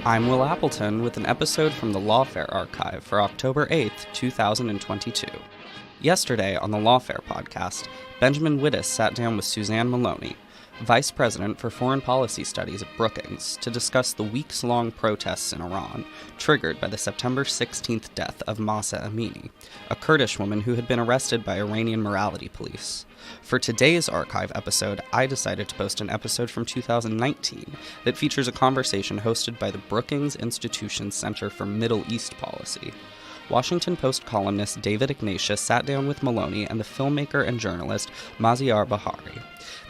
I'm Will Appleton with an episode from the Lawfare archive for October 8th, 2022. Yesterday on the Lawfare podcast, Benjamin Wittes sat down with Suzanne Maloney, Vice President for Foreign Policy Studies at Brookings, to discuss the weeks-long protests in Iran, triggered by the September 16th death of Mahsa Amini, a Kurdish woman who had been arrested by Iranian morality police. For today's archive episode, I decided to post an episode from 2019 that features a conversation hosted by the Brookings Institution Center for Middle East Policy. Washington Post columnist David Ignatius sat down with Maloney and the filmmaker and journalist Maziar Bahari.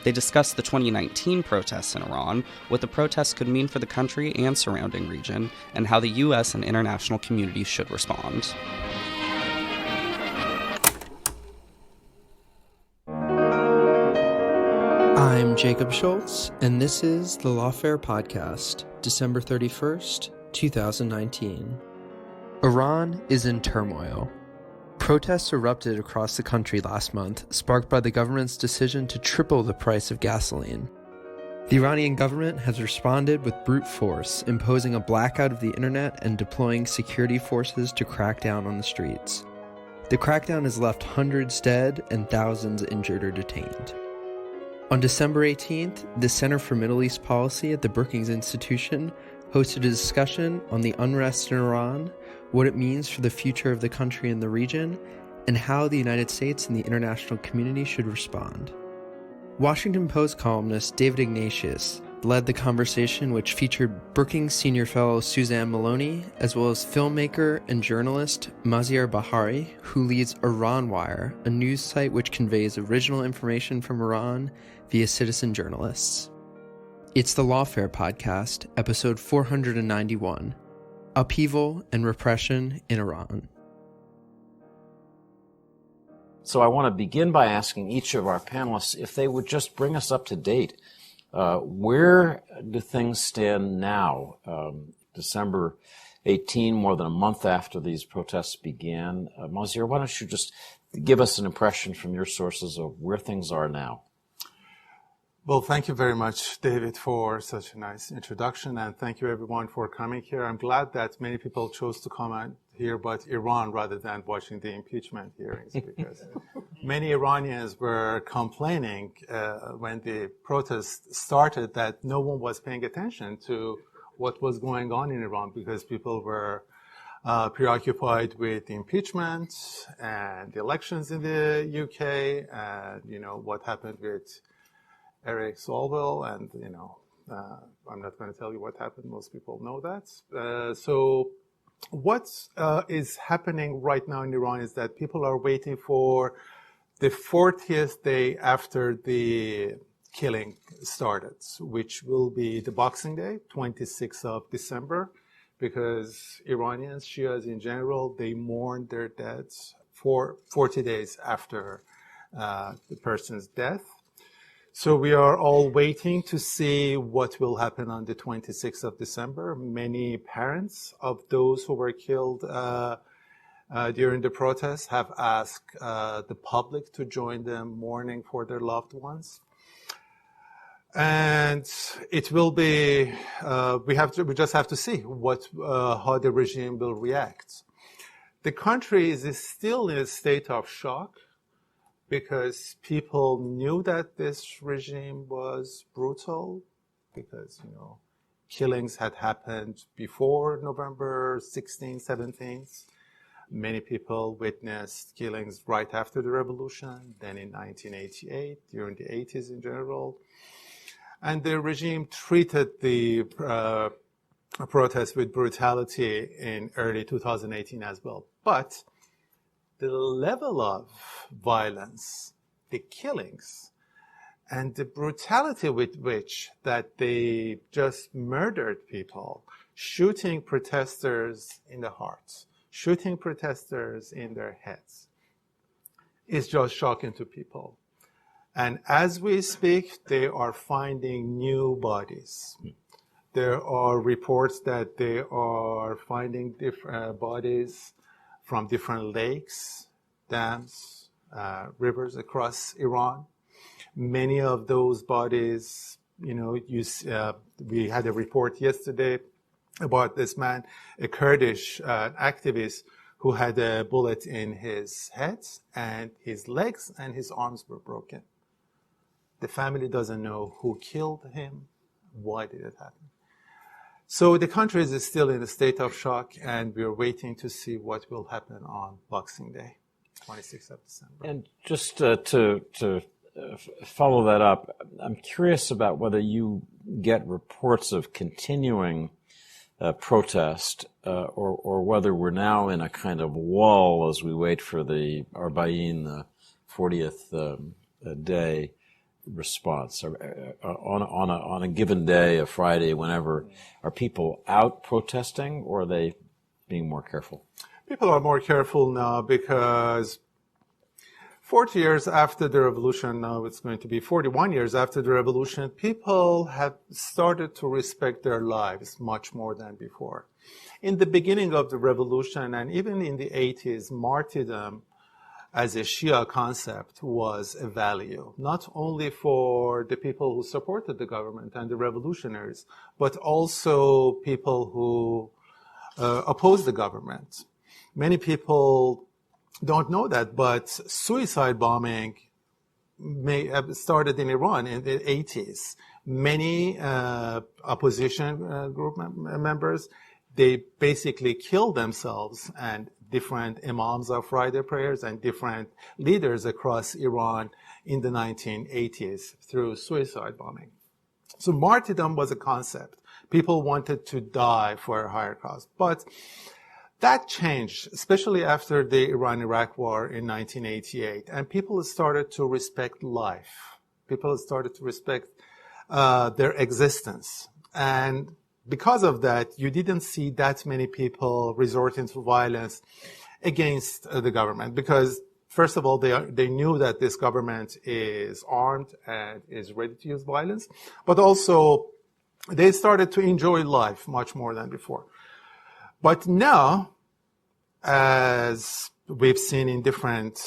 They discussed the 2019 protests in Iran, what the protests could mean for the country and surrounding region, and how the U.S. and international communities should respond. I'm Jacob Schultz, and this is the Lawfare podcast, December 31st, 2019. Iran is in turmoil. Protests erupted across the country last month, sparked by the government's decision to triple the price of gasoline. The Iranian government has responded with brute force, imposing a blackout of the internet and deploying security forces to crack down on the streets. The crackdown has left hundreds dead and thousands injured or detained. On December 18th, the Center for Middle East Policy at the Brookings Institution hosted a discussion on the unrest in Iran, what it means for the future of the country and the region, and how the United States and the international community should respond. Washington Post columnist David Ignatius led the conversation, which featured Brookings senior fellow Suzanne Maloney, as well as filmmaker and journalist Maziar Bahari, who leads IranWire, a news site which conveys original information from Iran via citizen journalists. It's the Lawfare podcast, episode 491, Upheaval and Repression in Iran. So I want to begin by asking each of our panelists if they would just bring us up to date. Where do things stand now? December 18, more than a month after these protests began. Maziar, why don't you just give us an impression from your sources of where things are now? Well, thank you very much, David, for such a nice introduction, and thank you everyone for coming here. I'm glad that many people chose to come here about Iran rather than watching the impeachment hearings, because many Iranians were complaining when the protests started that no one was paying attention to what was going on in Iran, because people were preoccupied with the impeachment and the elections in the UK, and what happened with Eric Swalwell, and I'm not going to tell you what happened. Most people know that. So what is happening right now in Iran is that people are waiting for the 40th day after the killing started, which will be the Boxing Day, 26th of December, because Iranians, Shias in general, they mourn their dead for 40 days after the person's death. So we are all waiting to see what will happen on the 26th of December. Many parents of those who were killed during the protests have asked the public to join them mourning for their loved ones. And it will be, we just have to see how the regime will react. The country is still in a state of shock, because people knew that this regime was brutal, because, killings had happened before November 16th, 17th. Many people witnessed killings right after the revolution, then in 1988, during the 80s in general. And the regime treated the protests with brutality in early 2018 as well. But the level of violence, the killings, and the brutality with which that they just murdered people, shooting protesters in the hearts, shooting protesters in their heads, is just shocking to people. And as we speak, they are finding new bodies. There are reports that they are finding different bodies from different lakes, dams, rivers across Iran. Many of those bodies, we had a report yesterday about this man, a Kurdish activist who had a bullet in his head, and his legs and his arms were broken. The family doesn't know who killed him, why did it happen. So the country is still in a state of shock, and we're waiting to see what will happen on Boxing Day, 26th of December. And just to follow that up, I'm curious about whether you get reports of continuing protest, or whether we're now in a kind of lull as we wait for the Arba'in, the 40th day response. On a given day, a Friday, whenever, are people out protesting, or are they being more careful? People are more careful now because 40 years after the revolution, now it's going to be 41 years after the revolution, people have started to respect their lives much more than before. In the beginning of the revolution, and even in the 80s, martyrdom as a Shia concept was a value, not only for the people who supported the government and the revolutionaries, but also people who opposed the government. Many people don't know that, but suicide bombing may have started in Iran in the 80s. Many opposition group members, they basically killed themselves, and different imams of Friday prayers and different leaders across Iran in the 1980s through suicide bombing. So martyrdom was a concept. People wanted to die for a higher cause. But that changed, especially after the Iran-Iraq war in 1988, and people started to respect life. People started to respect their existence. And because of that, you didn't see that many people resorting to violence against the government, because first of all, they knew that this government is armed and is ready to use violence, but also they started to enjoy life much more than before. But now, as we've seen in different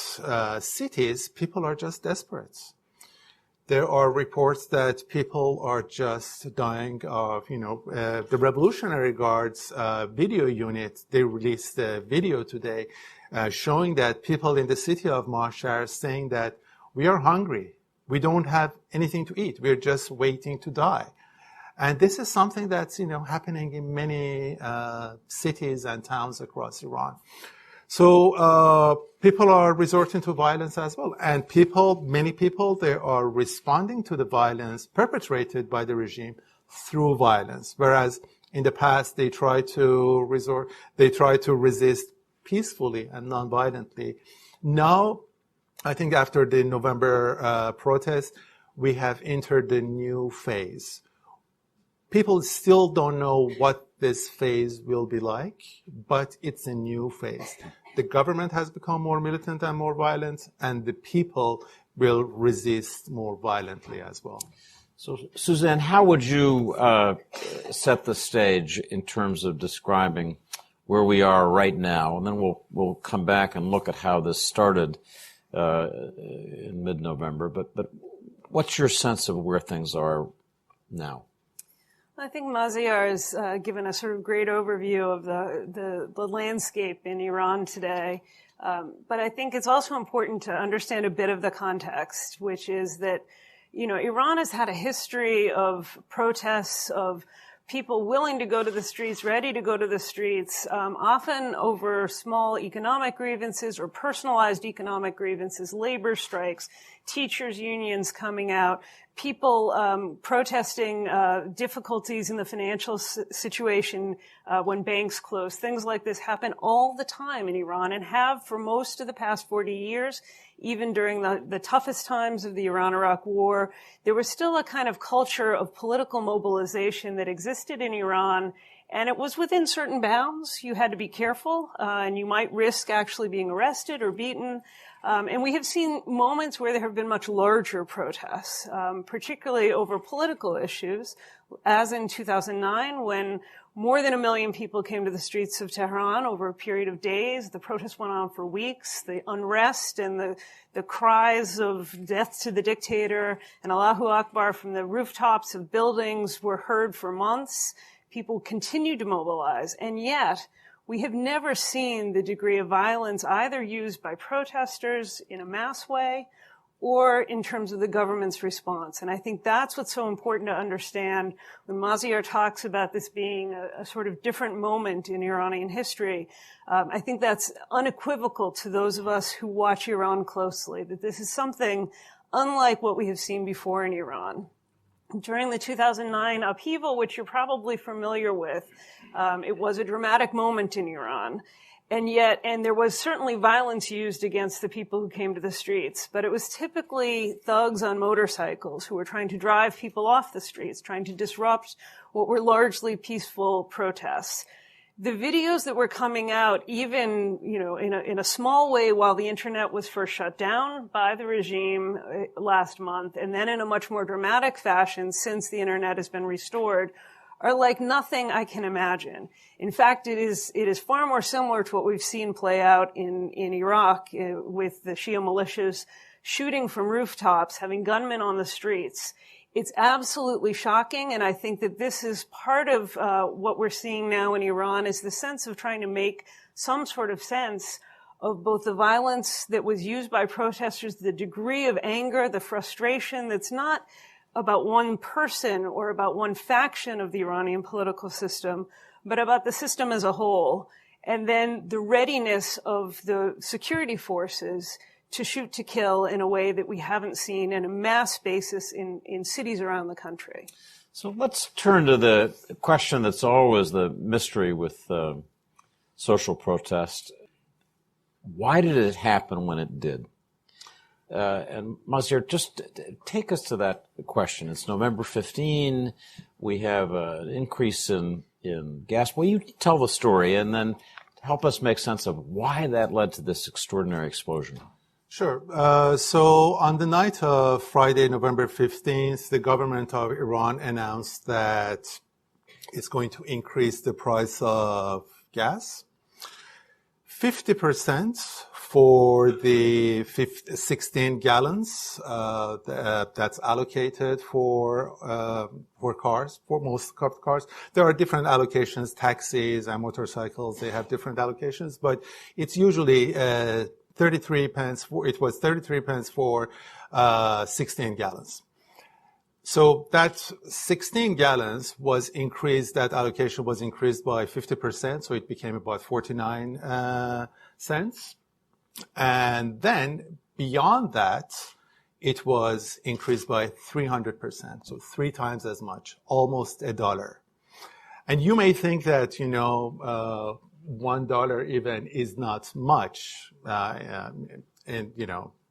cities, people are just desperate. There are reports that people are just dying of, the Revolutionary Guard's video unit, they released a video today showing that people in the city of Maziar saying that we are hungry. We don't have anything to eat. We're just waiting to die. And this is something that's, happening in many cities and towns across Iran. So people are resorting to violence as well. And many people, they are responding to the violence perpetrated by the regime through violence. Whereas in the past, they try to resist peacefully and non-violently. Now, I think after the November protest, we have entered the new phase. People still don't know what this phase will be like, but it's a new phase. The government has become more militant and more violent, and the people will resist more violently as well. So, Suzanne, how would you set the stage in terms of describing where we are right now? And then we'll come back and look at how this started in mid-November. But what's your sense of where things are now? I think Maziar has given a sort of great overview of the landscape in Iran today. But I think it's also important to understand a bit of the context, which is that, Iran has had a history of protests, of people willing to go to the streets, ready to go to the streets, often over small economic grievances or personalized economic grievances, labor strikes, teachers' unions coming out, people protesting difficulties in the financial situation when banks close. Things like this happen all the time in Iran and have for most of the past 40 years. Even during the toughest times of the Iran-Iraq war, there was still a kind of culture of political mobilization that existed in Iran, and it was within certain bounds. You had to be careful, and you might risk actually being arrested or beaten. And we have seen moments where there have been much larger protests, particularly over political issues, as in 2009 when more than 1 million people came to the streets of Tehran over a period of days. The protests went on for weeks. The unrest and the cries of death to the dictator and Allahu Akbar from the rooftops of buildings were heard for months. People continued to mobilize, and yet we have never seen the degree of violence either used by protesters in a mass way or in terms of the government's response. And I think that's what's so important to understand when Maziar talks about this being a sort of different moment in Iranian history. I think that's unequivocal to those of us who watch Iran closely, that this is something unlike what we have seen before in Iran. During the 2009 upheaval, which you're probably familiar with, it was a dramatic moment in Iran. And there was certainly violence used against the people who came to the streets, but it was typically thugs on motorcycles who were trying to drive people off the streets, trying to disrupt what were largely peaceful protests. The videos that were coming out, even, in a small way while the internet was first shut down by the regime last month, and then in a much more dramatic fashion since the internet has been restored, are like nothing I can imagine. In fact, it is far more similar to what we've seen play out in Iraq with the Shia militias shooting from rooftops, having gunmen on the streets. It's absolutely shocking, and I think that this is part of what we're seeing now in Iran is the sense of trying to make some sort of sense of both the violence that was used by protesters, the degree of anger, the frustration that's not about one person or about one faction of the Iranian political system, but about the system as a whole. And then the readiness of the security forces to shoot to kill in a way that we haven't seen in a mass basis in cities around the country. So let's turn to the question that's always the mystery with social protest. Why did it happen when it did? And Maziar, just take us to that question. It's November 15. We have an increase in gas. Will you tell the story and then help us make sense of why that led to this extraordinary explosion? Sure. So on the night of Friday, November 15th, the government of Iran announced that it's going to increase the price of gas 50% for the 16 gallons that's allocated for cars, for most cars. There are different allocations, taxis and motorcycles, they have different allocations, but it's usually 33 pence it was 33 pence for 16 gallons. So that 16 gallons was increased, that allocation was increased by 50%, so it became about 49 cents. And then beyond that, it was increased by 300%, so 3 times as much, almost $1. And you may think that, $1 even is not much,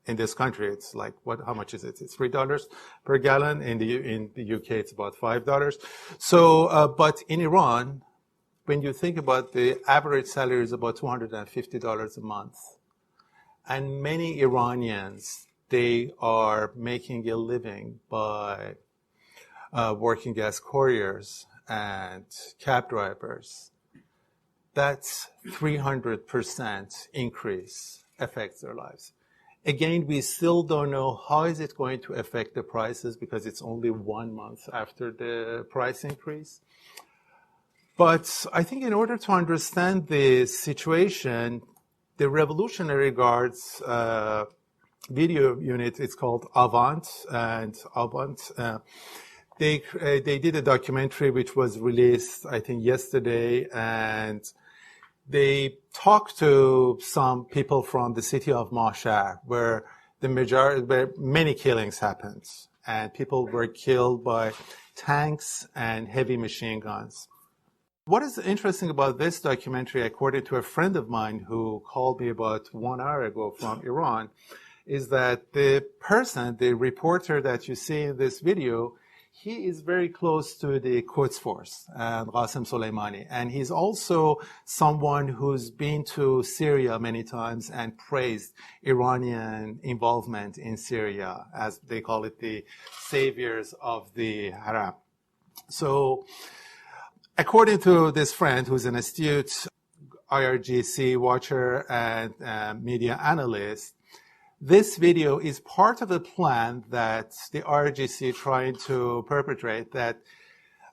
in this country, it's like, how much is it? It's $3 per gallon. In the UK, it's about $5. So, but in Iran, when you think about the average salary is about $250 a month. And many Iranians, they are making a living by working as couriers and cab drivers. That's 300% increase affects their lives. Again, we still don't know how is it going to affect the prices because it's only 1 month after the price increase. But I think in order to understand the situation, the Revolutionary Guard's video unit, it's called Avant, and Avant, they did a documentary which was released, I think, yesterday, and they talked to some people from the city of Maziar, where where many killings happened, and people were killed by tanks and heavy machine guns. What is interesting about this documentary, according to a friend of mine who called me about 1 hour ago from Iran, is that the reporter that you see in this video, he is very close to the Quds Force and Qasem Soleimani. And he's also someone who's been to Syria many times and praised Iranian involvement in Syria, as they call it, the saviors of the Haram. So according to this friend, who's an astute IRGC watcher and media analyst, this video is part of a plan that the IRGC trying to perpetrate, that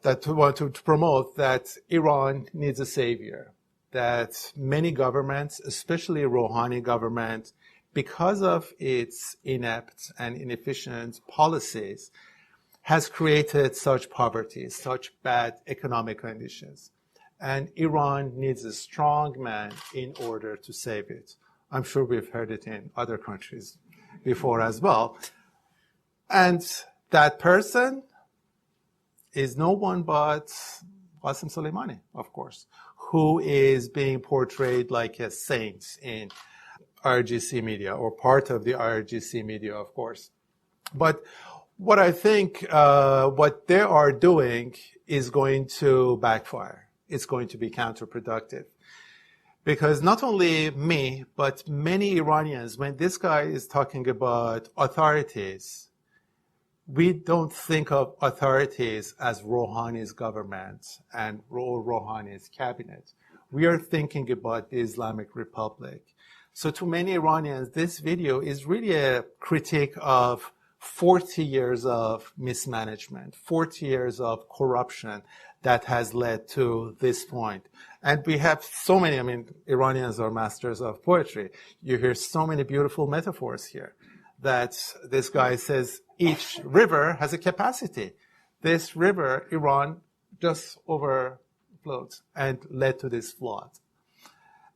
that want to promote that Iran needs a savior, that many governments, especially Rouhani government, because of its inept and inefficient policies, has created such poverty, such bad economic conditions. And Iran needs a strong man in order to save it. I'm sure we've heard it in other countries before as well. And that person is no one but Qasem Soleimani, of course, who is being portrayed like a saint in IRGC media, or part of the IRGC media, of course. But what I think what they are doing is going to backfire. It's going to be counterproductive. Because not only me, but many Iranians, when this guy is talking about authorities, we don't think of authorities as Rouhani's government and Rouhani's cabinet. We are thinking about the Islamic Republic. So to many Iranians, this video is really a critique of 40 years of mismanagement, 40 years of corruption that has led to this point. And we have so many, Iranians are masters of poetry. You hear so many beautiful metaphors here that this guy says each river has a capacity. This river, Iran, just overflowed and led to this flood.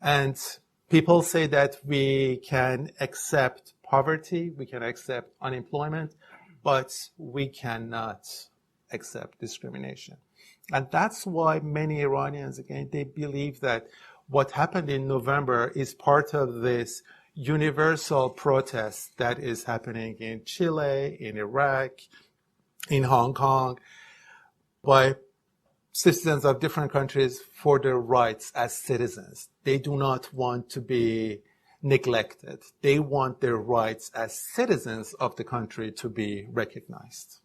And people say that we can accept poverty, we can accept unemployment, but we cannot accept discrimination. And that's why many Iranians, again, they believe that what happened in November is part of this universal protest that is happening in Chile, in Iraq, in Hong Kong, by citizens of different countries for their rights as citizens. They do not want to be neglected. They want their rights as citizens of the country to be recognized.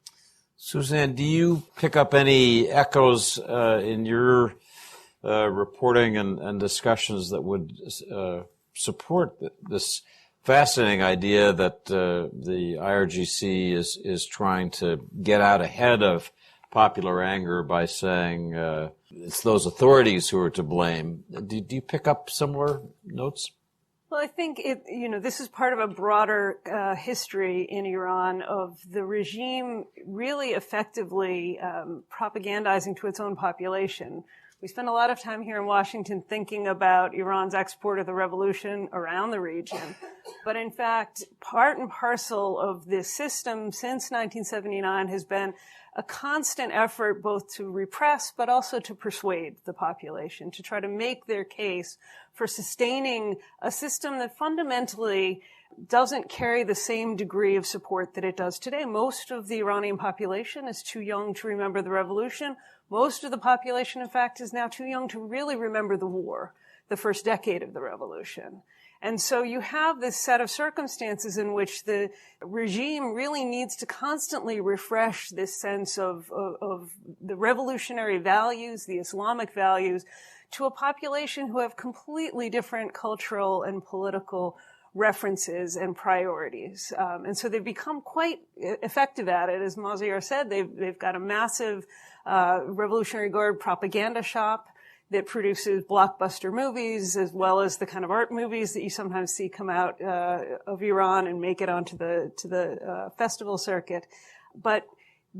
Suzanne, do you pick up any echoes in your reporting and discussions that would support this fascinating idea that the IRGC is trying to get out ahead of popular anger by saying it's those authorities who are to blame? Do you pick up similar notes? Well, I think this is part of a broader history in Iran of the regime really effectively propagandizing to its own population. We spend a lot of time here in Washington thinking about Iran's export of the revolution around the region. But in fact, part and parcel of this system since 1979 has been a constant effort both to repress but also to persuade the population, to try to make their case for sustaining a system that fundamentally doesn't carry the same degree of support that it does today. Most of the Iranian population is too young to remember the revolution. Most of the population, in fact, is now too young to really remember the war, the first decade of the revolution. And so you have this set of circumstances in which the regime really needs to constantly refresh this sense of the revolutionary values, the Islamic values, to a population who have completely different cultural and political references and priorities. And so they've become quite effective at it. As Maziar said, they've got a massive Revolutionary Guard propaganda shop that produces blockbuster movies as well as the kind of art movies that you sometimes see come out of Iran and make it onto the festival circuit. But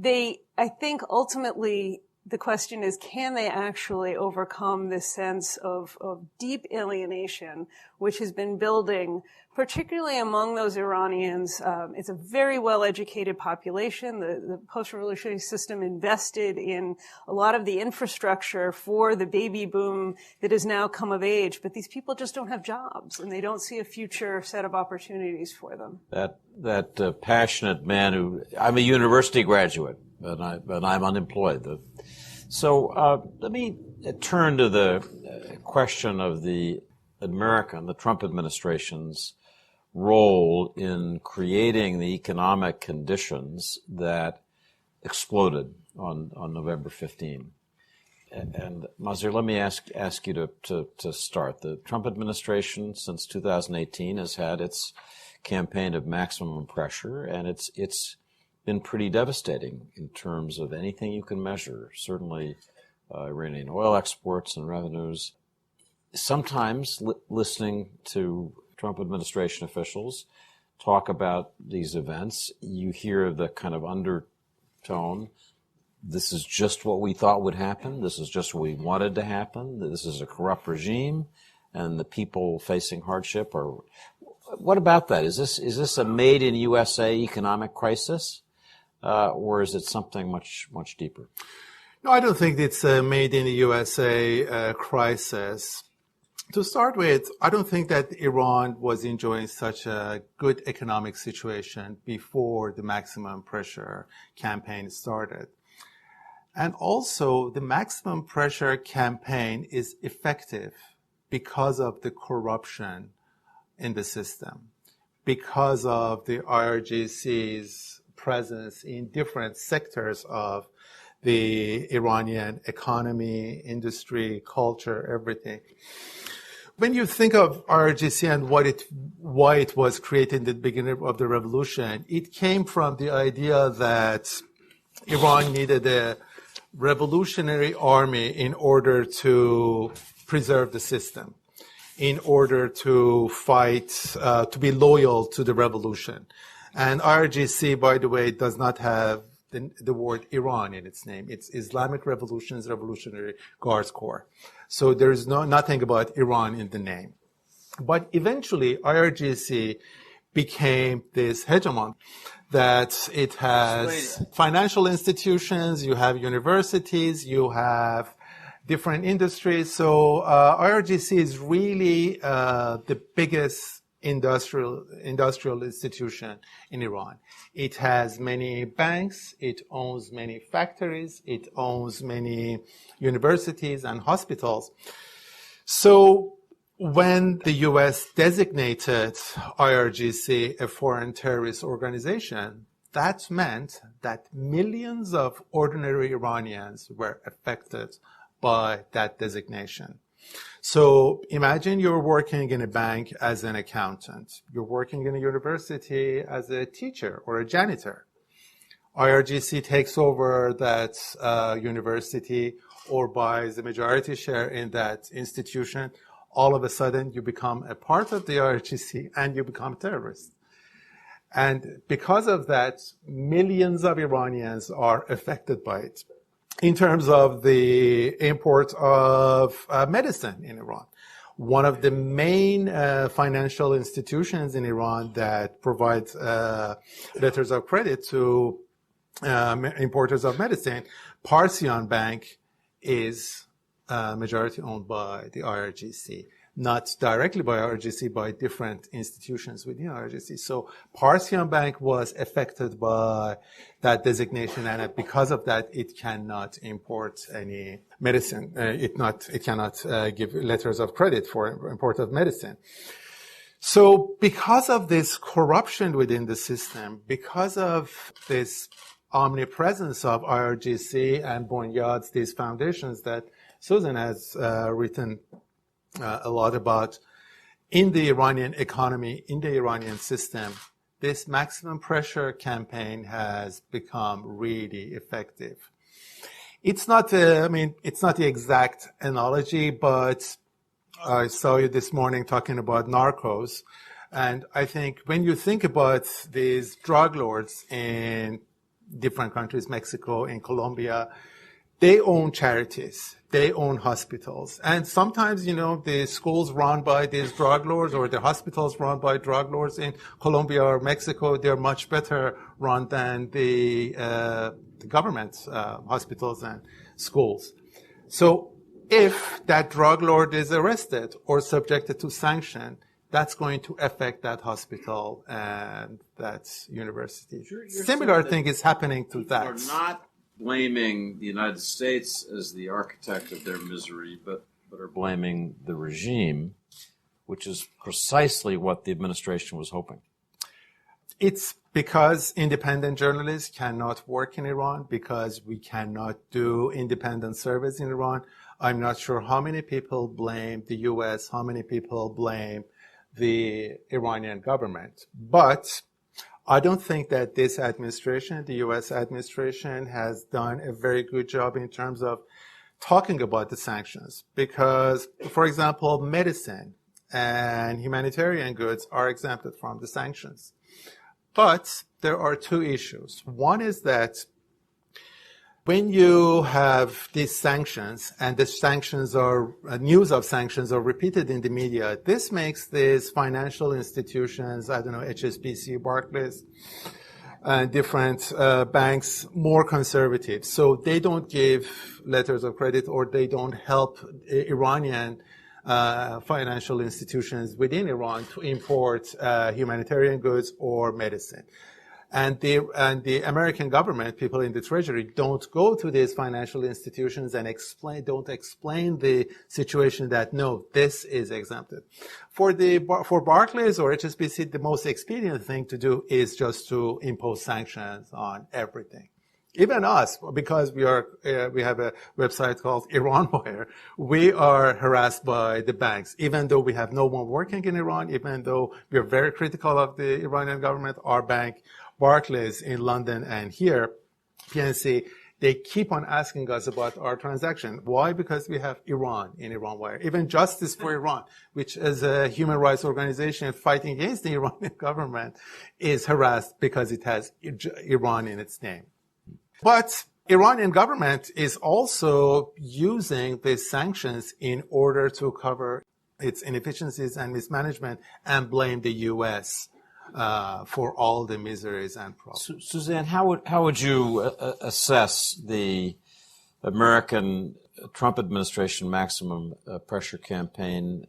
I think ultimately the question is, can they actually overcome this sense of deep alienation, which has been building, particularly among those Iranians? It's a very well-educated population. The post-revolutionary system invested in a lot of the infrastructure for the baby boom that has now come of age, but these people just don't have jobs, and they don't see a future set of opportunities for them. That passionate man who, I'm a university graduate, but I'm unemployed. So let me turn to the question of the Trump administration's role in creating the economic conditions that exploded on November 15. And Maziar, let me ask you to start. The Trump administration since 2018 has had its campaign of maximum pressure, and it's been pretty devastating in terms of anything you can measure, certainly Iranian oil exports and revenues. Sometimes listening to Trump administration officials talk about these events, you hear the kind of undertone, this is just what we thought would happen, this is just what we wanted to happen, this is a corrupt regime, and the people facing hardship are... What about that? Is this a made in USA economic crisis, or is it something much deeper? No, I don't think it's a made in the USA crisis. To start with, I don't think that Iran was enjoying such a good economic situation before the maximum pressure campaign started. And also, the maximum pressure campaign is effective because of the corruption in the system, because of the IRGC's presence in different sectors of the Iranian economy, industry, culture, everything. When you think of IRGC and why it was created in the beginning of the revolution, it came from the idea that Iran needed a revolutionary army in order to preserve the system, in order to fight, to be loyal to the revolution. And IRGC, by the way, does not have the word Iran in its name. It's Islamic Revolution's Revolutionary Guards Corps. So there's nothing about Iran in the name. But eventually, IRGC became this hegemon that it has financial institutions, you have universities, you have different industries. So IRGC is really the biggest industrial institution in Iran. It has many banks, it owns many factories, it owns many universities and hospitals. So when the U.S. designated IRGC a foreign terrorist organization, that meant that millions of ordinary Iranians were affected by that designation. So imagine you're working in a bank as an accountant. You're working in a university as a teacher or a janitor. IRGC takes over that university or buys a majority share in that institution. All of a sudden, you become a part of the IRGC and you become a terrorist. And because of that, millions of Iranians are affected by it. In terms of the import of medicine in Iran, one of the main financial institutions in Iran that provides letters of credit to importers of medicine, Parsian Bank, is majority owned by the IRGC. Not directly by IRGC, by different institutions within IRGC. So Parsian Bank was affected by that designation, and because of that, it cannot import any medicine. It cannot give letters of credit for import of medicine. So because of this corruption within the system, because of this omnipresence of IRGC and Bonyads, these foundations that Susan has written a lot about in the Iranian economy, in the Iranian system, this maximum pressure campaign has become really effective. It's not the exact analogy, but I saw you this morning talking about narcos. And I think when you think about these drug lords in different countries, Mexico, in Colombia, they own charities, they own hospitals. And sometimes, the schools run by these drug lords or the hospitals run by drug lords in Colombia or Mexico, they're much better run than the government hospitals and schools. So if that drug lord is arrested or subjected to sanction, that's going to affect that hospital and that university. Similar thing is happening to that. Are not blaming the United States as the architect of their misery, but are blaming the regime, which is precisely what the administration was hoping. It's because independent journalists cannot work in Iran, because we cannot do independent surveys in Iran. I'm not sure how many people blame the U.S., how many people blame the Iranian government. But I don't think that this administration, the U.S. administration, has done a very good job in terms of talking about the sanctions because, for example, medicine and humanitarian goods are exempted from the sanctions. But there are two issues. One is that when you have these sanctions and the sanctions are, news of sanctions are repeated in the media, this makes these financial institutions, HSBC, Barclays, and different banks more conservative. So they don't give letters of credit or they don't help Iranian financial institutions within Iran to import humanitarian goods or medicine. And the American government, people in the Treasury, don't go to these financial institutions and don't explain the situation that, no, this is exempted. For Barclays or HSBC, the most expedient thing to do is just to impose sanctions on everything. Even us, because we have a website called IranWire, we are harassed by the banks. Even though we have no one working in Iran, even though we are very critical of the Iranian government, our bank, Barclays in London and here, PNC, they keep on asking us about our transaction. Why? Because we have Iran in IranWire. Even Justice for Iran, which is a human rights organization fighting against the Iranian government, is harassed because it has Iran in its name. But Iranian government is also using these sanctions in order to cover its inefficiencies and mismanagement and blame the U.S. For all the miseries and problems. Suzanne, how would you assess the American Trump administration maximum pressure campaign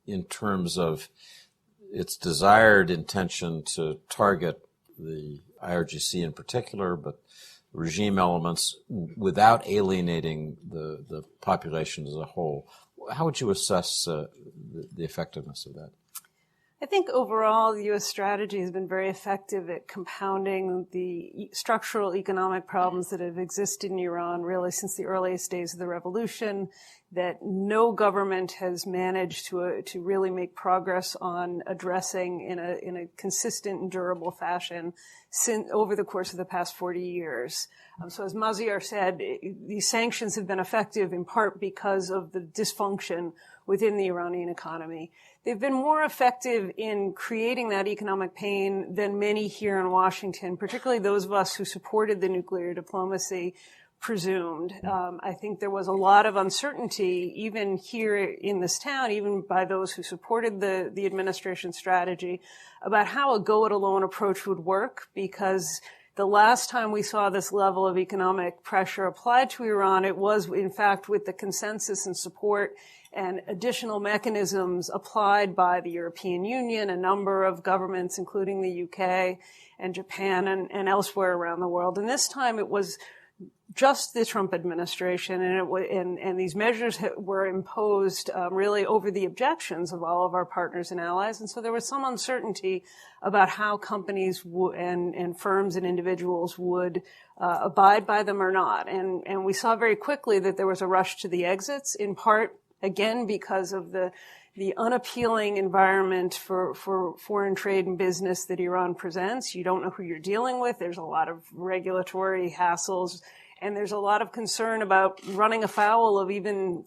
in terms of its desired intention to target the IRGC in particular, but regime elements without alienating the population as a whole? How would you assess the effectiveness of that? I think overall, the U.S. strategy has been very effective at compounding the structural economic problems that have existed in Iran really since the earliest days of the revolution, that no government has managed to really make progress on addressing in a consistent and durable fashion over the course of the past 40 years. So as Maziar said, these sanctions have been effective in part because of the dysfunction within the Iranian economy. They've been more effective in creating that economic pain than many here in Washington, particularly those of us who supported the nuclear diplomacy, presumed. I think there was a lot of uncertainty, even here in this town, even by those who supported the administration strategy, about how a go-it-alone approach would work, because the last time we saw this level of economic pressure applied to Iran, it was, in fact, with the consensus and support and additional mechanisms applied by the European Union, a number of governments, including the UK and Japan and elsewhere around the world. And this time it was just the Trump administration, and these measures were imposed really over the objections of all of our partners and allies. And so there was some uncertainty about how companies and firms and individuals would abide by them or not. And we saw very quickly that there was a rush to the exits, in part, again, because of the unappealing environment for foreign trade and business that Iran presents. You don't know who you're dealing with. There's a lot of regulatory hassles. And there's a lot of concern about running afoul of even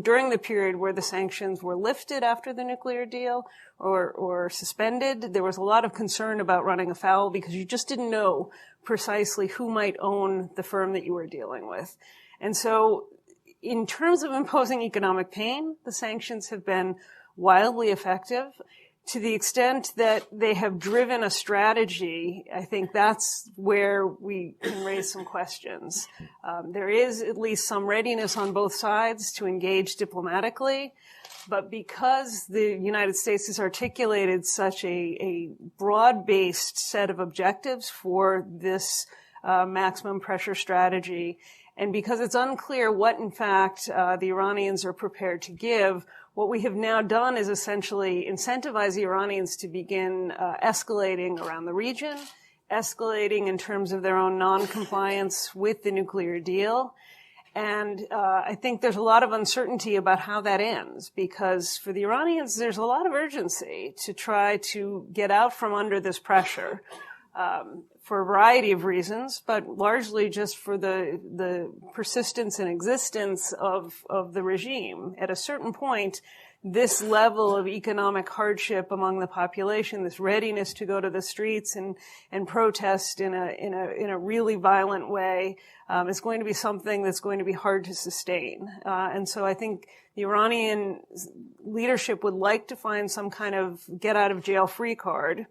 during the period where the sanctions were lifted after the nuclear deal or suspended. There was a lot of concern about running afoul because you just didn't know precisely who might own the firm that you were dealing with. And so in terms of imposing economic pain, the sanctions have been wildly effective. To the extent that they have driven a strategy, I think that's where we can raise some questions. There is at least some readiness on both sides to engage diplomatically, but because the United States has articulated such a broad-based set of objectives for this maximum pressure strategy, and because it's unclear what, in fact, the Iranians are prepared to give, what we have now done is essentially incentivize the Iranians to begin escalating around the region, escalating in terms of their own non-compliance with the nuclear deal, And I think there's a lot of uncertainty about how that ends, because for the Iranians, there's a lot of urgency to try to get out from under this pressure for a variety of reasons, but largely just for the persistence and existence of the regime. At a certain point, this level of economic hardship among the population, this readiness to go to the streets and protest in a really violent way, is going to be something that's going to be hard to sustain. And so I think the Iranian leadership would like to find some kind of get out of jail free card,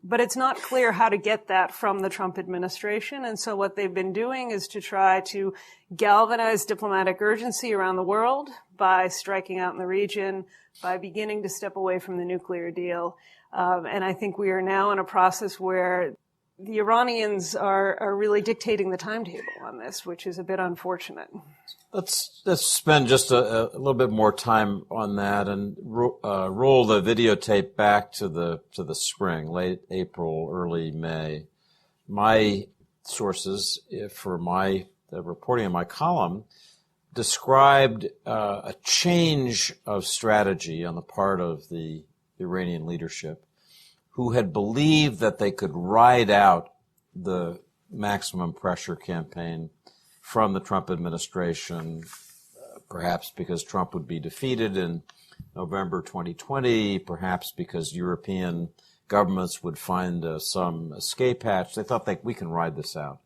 but it's not clear how to get that from the Trump administration. And so what they've been doing is to try to galvanize diplomatic urgency around the world by striking out in the region, by beginning to step away from the nuclear deal. And I think we are now in a process where the Iranians are really dictating the timetable on this, which is a bit unfortunate. Let's spend just a little bit more time on that and roll the videotape back to the spring, late April, early May. My sources for the reporting in my column described a change of strategy on the part of the Iranian leadership, who had believed that they could ride out the maximum pressure campaign from the Trump administration, perhaps because Trump would be defeated in November 2020, perhaps because European governments would find some escape hatch. They thought we can ride this out.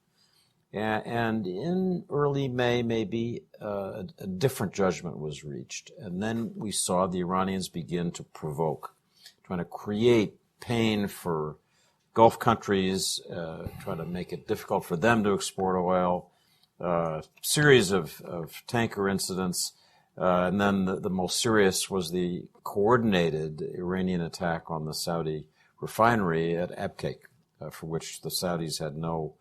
And in early May, maybe a different judgment was reached. And then we saw the Iranians begin to provoke, trying to create pain for Gulf countries, trying to make it difficult for them to export oil, series of tanker incidents. And then the most serious was the coordinated Iranian attack on the Saudi refinery at Abqaiq, for which the Saudis had no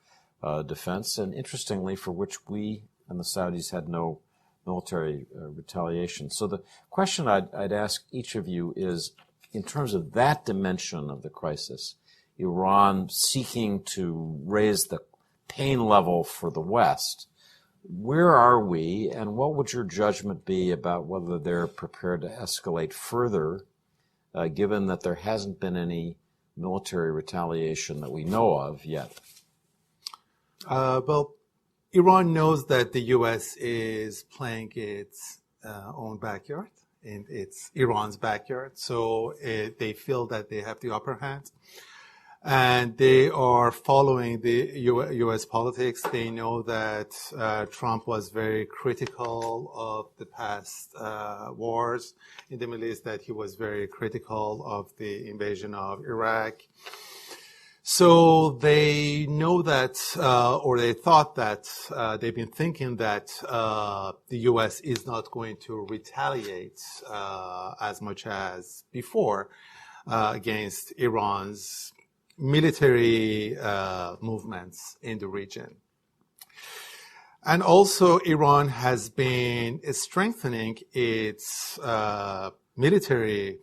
defense, and interestingly, for which we and the Saudis had no military retaliation. So the question I'd ask each of you is, in terms of that dimension of the crisis, Iran seeking to raise the pain level for the West, where are we, and what would your judgment be about whether they're prepared to escalate further, given that there hasn't been any military retaliation that we know of yet? Well, Iran knows that the U.S. is playing its own backyard, in Iran's backyard, so they feel that they have the upper hand. And they are following the U.S. politics. They know that Trump was very critical of the past wars in the Middle East, that he was very critical of the invasion of Iraq. So they know that, or they thought that, they've been thinking that the U.S. is not going to retaliate as much as before against Iran's military movements in the region. And also Iran has been strengthening its military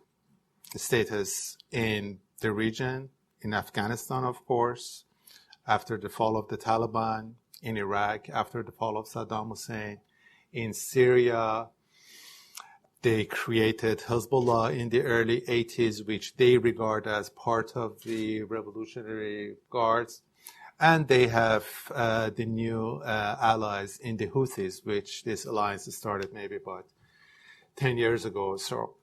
status in the region, in Afghanistan, of course, after the fall of the Taliban, in Iraq, after the fall of Saddam Hussein, in Syria. They created Hezbollah in the early 80s, which they regard as part of the Revolutionary Guards. And they have the new allies in the Houthis, which this alliance started maybe about 10 years ago or so.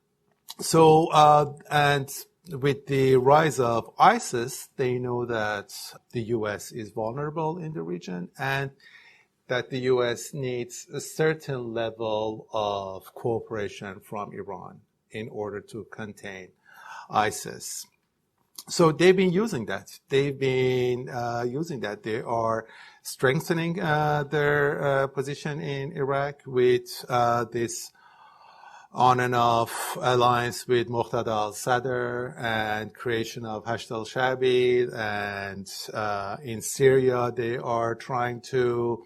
And with the rise of ISIS, they know that the U.S. is vulnerable in the region and that the U.S. needs a certain level of cooperation from Iran in order to contain ISIS. So they've been using that. They are strengthening their position in Iraq with this on and off alliance with Muqtada al-Sadr and creation of Hashd al-Sha'bi. And in Syria, they are trying to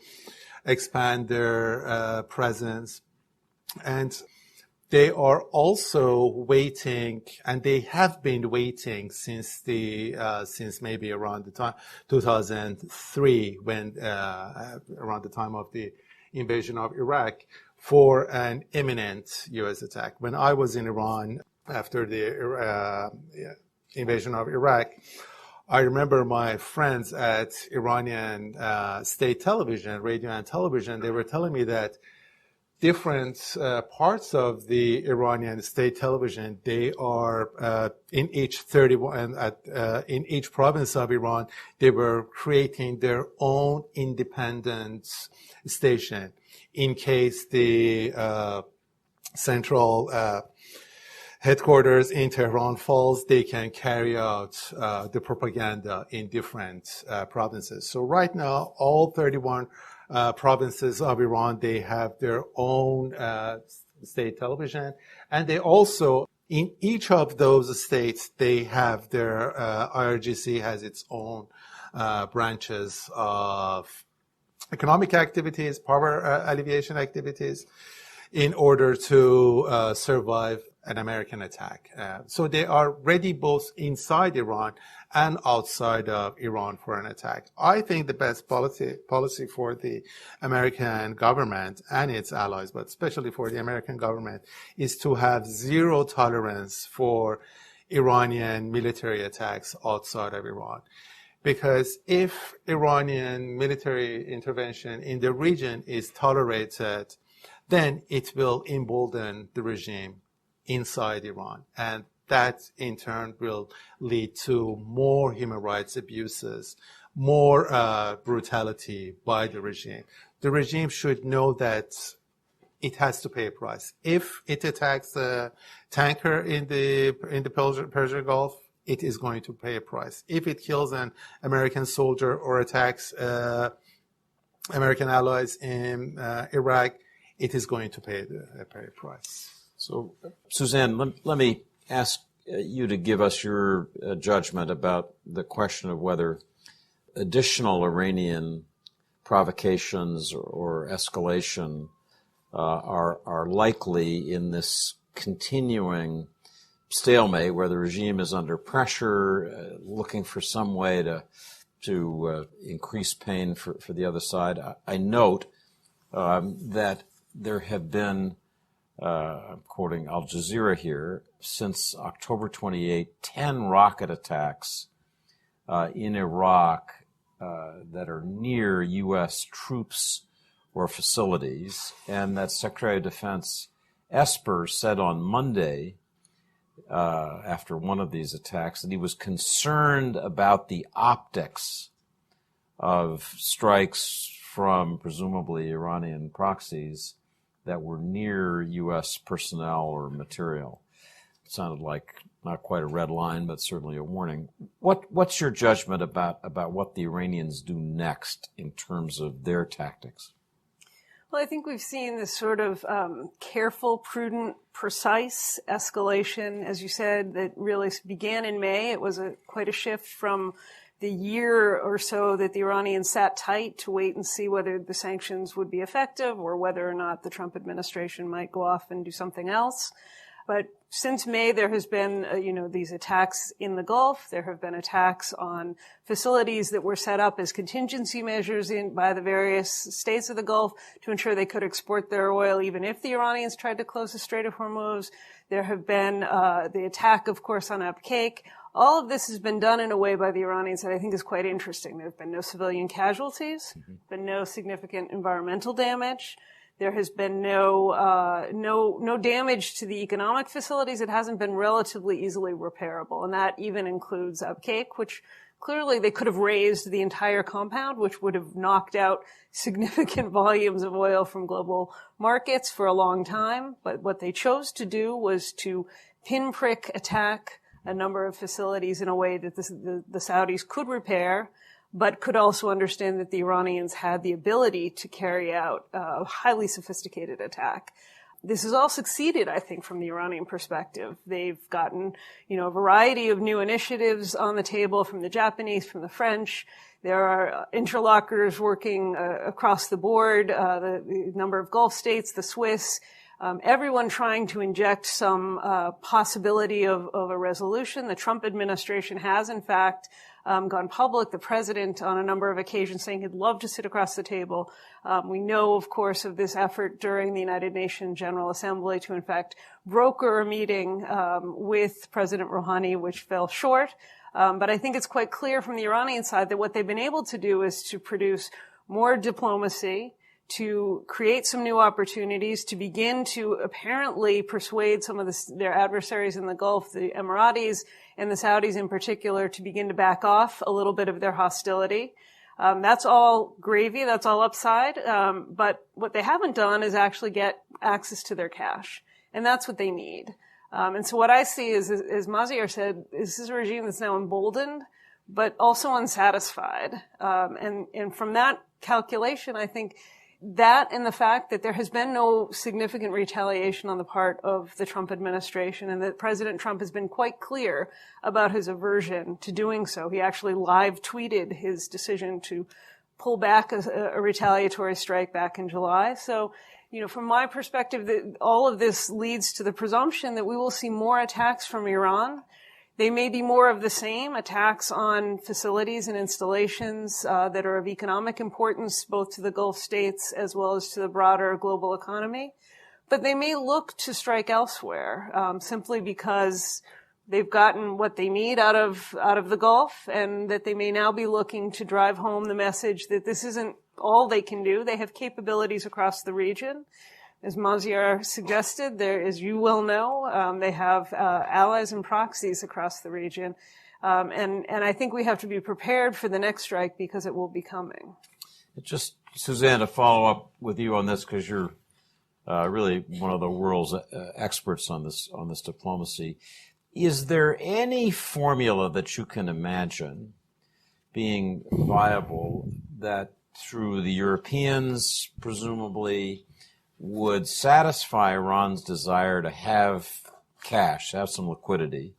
expand their presence. And they are also waiting, and they have been waiting since maybe around the time 2003, when around the time of the invasion of Iraq for an imminent U.S. attack. When I was in Iran after the invasion of Iraq, I remember my friends at Iranian state television, radio and television, they were telling me that different parts of the Iranian state television, they are in each 31 in each province of Iran, they were creating their own independent station in case the central headquarters in Tehran falls, they can carry out the propaganda in different provinces. So right now, all 31 provinces of Iran, they have their own state television, and they also, in each of those states, they have their IRGC has its own branches of economic activities, power alleviation activities, in order to survive an American attack. So they are ready both inside Iran and outside of Iran for an attack. I think the best policy for the American government and its allies, but especially for the American government, is to have zero tolerance for Iranian military attacks outside of Iran. Because if Iranian military intervention in the region is tolerated, then it will embolden the regime inside Iran. And that in turn will lead to more human rights abuses, more brutality by the regime. The regime should know that it has to pay a price. If it attacks a tanker in the Persian Gulf, it is going to pay a price. If it kills an American soldier or attacks American allies in Iraq, it is going to pay a price. So, Suzanne, let me ask you to give us your judgment about the question of whether additional Iranian provocations or escalation are likely in this continuing stalemate where the regime is under pressure, looking for some way to increase pain for the other side. I note that there have been, I'm quoting Al Jazeera here, since October 28, 10 rocket attacks in Iraq that are near U.S. troops or facilities, and that Secretary of Defense Esper said on Monday, after one of these attacks, that he was concerned about the optics of strikes from presumably Iranian proxies that were near U.S. personnel or material. It sounded like not quite a red line, but certainly a warning. What's your judgment about what the Iranians do next in terms of their tactics? Well, I think we've seen this sort of careful, prudent, precise escalation, as you said, that really began in May. It was quite a shift from the year or so that the Iranians sat tight to wait and see whether the sanctions would be effective or whether or not the Trump administration might go off and do something else. But since May, there has been, these attacks in the Gulf. There have been attacks on facilities that were set up as contingency measures by the various states of the Gulf to ensure they could export their oil, even if the Iranians tried to close the Strait of Hormuz. There have been the attack, of course, on Upkeak. All of this has been done in a way by the Iranians that I think is quite interesting. There have been no civilian casualties, been no significant environmental damage. There has been no damage to the economic facilities. It hasn't been relatively easily repairable, and that even includes Upkeak, which clearly they could have razed the entire compound, which would have knocked out significant volumes of oil from global markets for a long time. But what they chose to do was to pinprick attack a number of facilities in a way that the Saudis could repair, but could also understand that the Iranians had the ability to carry out a highly sophisticated attack. This has all succeeded, I think, from the Iranian perspective. They've gotten, a variety of new initiatives on the table from the Japanese, from the French. There are interlocutors working across the board, the number of Gulf states, the Swiss, everyone trying to inject some possibility of a resolution. The Trump administration has, in fact, gone public. The president on a number of occasions saying he'd love to sit across the table. We know, of course, of this effort during the United Nations General Assembly to, in fact, broker a meeting with President Rouhani, which fell short. But I think it's quite clear from the Iranian side that what they've been able to do is to produce more diplomacy, to create some new opportunities, to begin to apparently persuade some of their adversaries in the Gulf, the Emiratis and the Saudis in particular, to begin to back off a little bit of their hostility. That's all gravy, that's all upside. But what they haven't done is actually get access to their cash. And that's what they need. And so what I see is, as Maziar said, this is a regime that's now emboldened, but also unsatisfied. And from that calculation, I think that and the fact that there has been no significant retaliation on the part of the Trump administration and that President Trump has been quite clear about his aversion to doing so. He actually live tweeted his decision to pull back a retaliatory strike back in July. So, from my perspective, all of this leads to the presumption that we will see more attacks from Iran. They may be more of the same, attacks on facilities and installations that are of economic importance, both to the Gulf states as well as to the broader global economy. But they may look to strike elsewhere, simply because they've gotten what they need out of the Gulf, and that they may now be looking to drive home the message that this isn't all they can do. They have capabilities across the region. As Maziar suggested, as you well know, they have allies and proxies across the region. And I think we have to be prepared for the next strike because it will be coming. Just, Suzanne, to follow up with you on this, because you're really one of the world's experts on this diplomacy. Is there any formula that you can imagine being viable that through the Europeans, presumably, would satisfy Iran's desire to have cash, have some liquidity,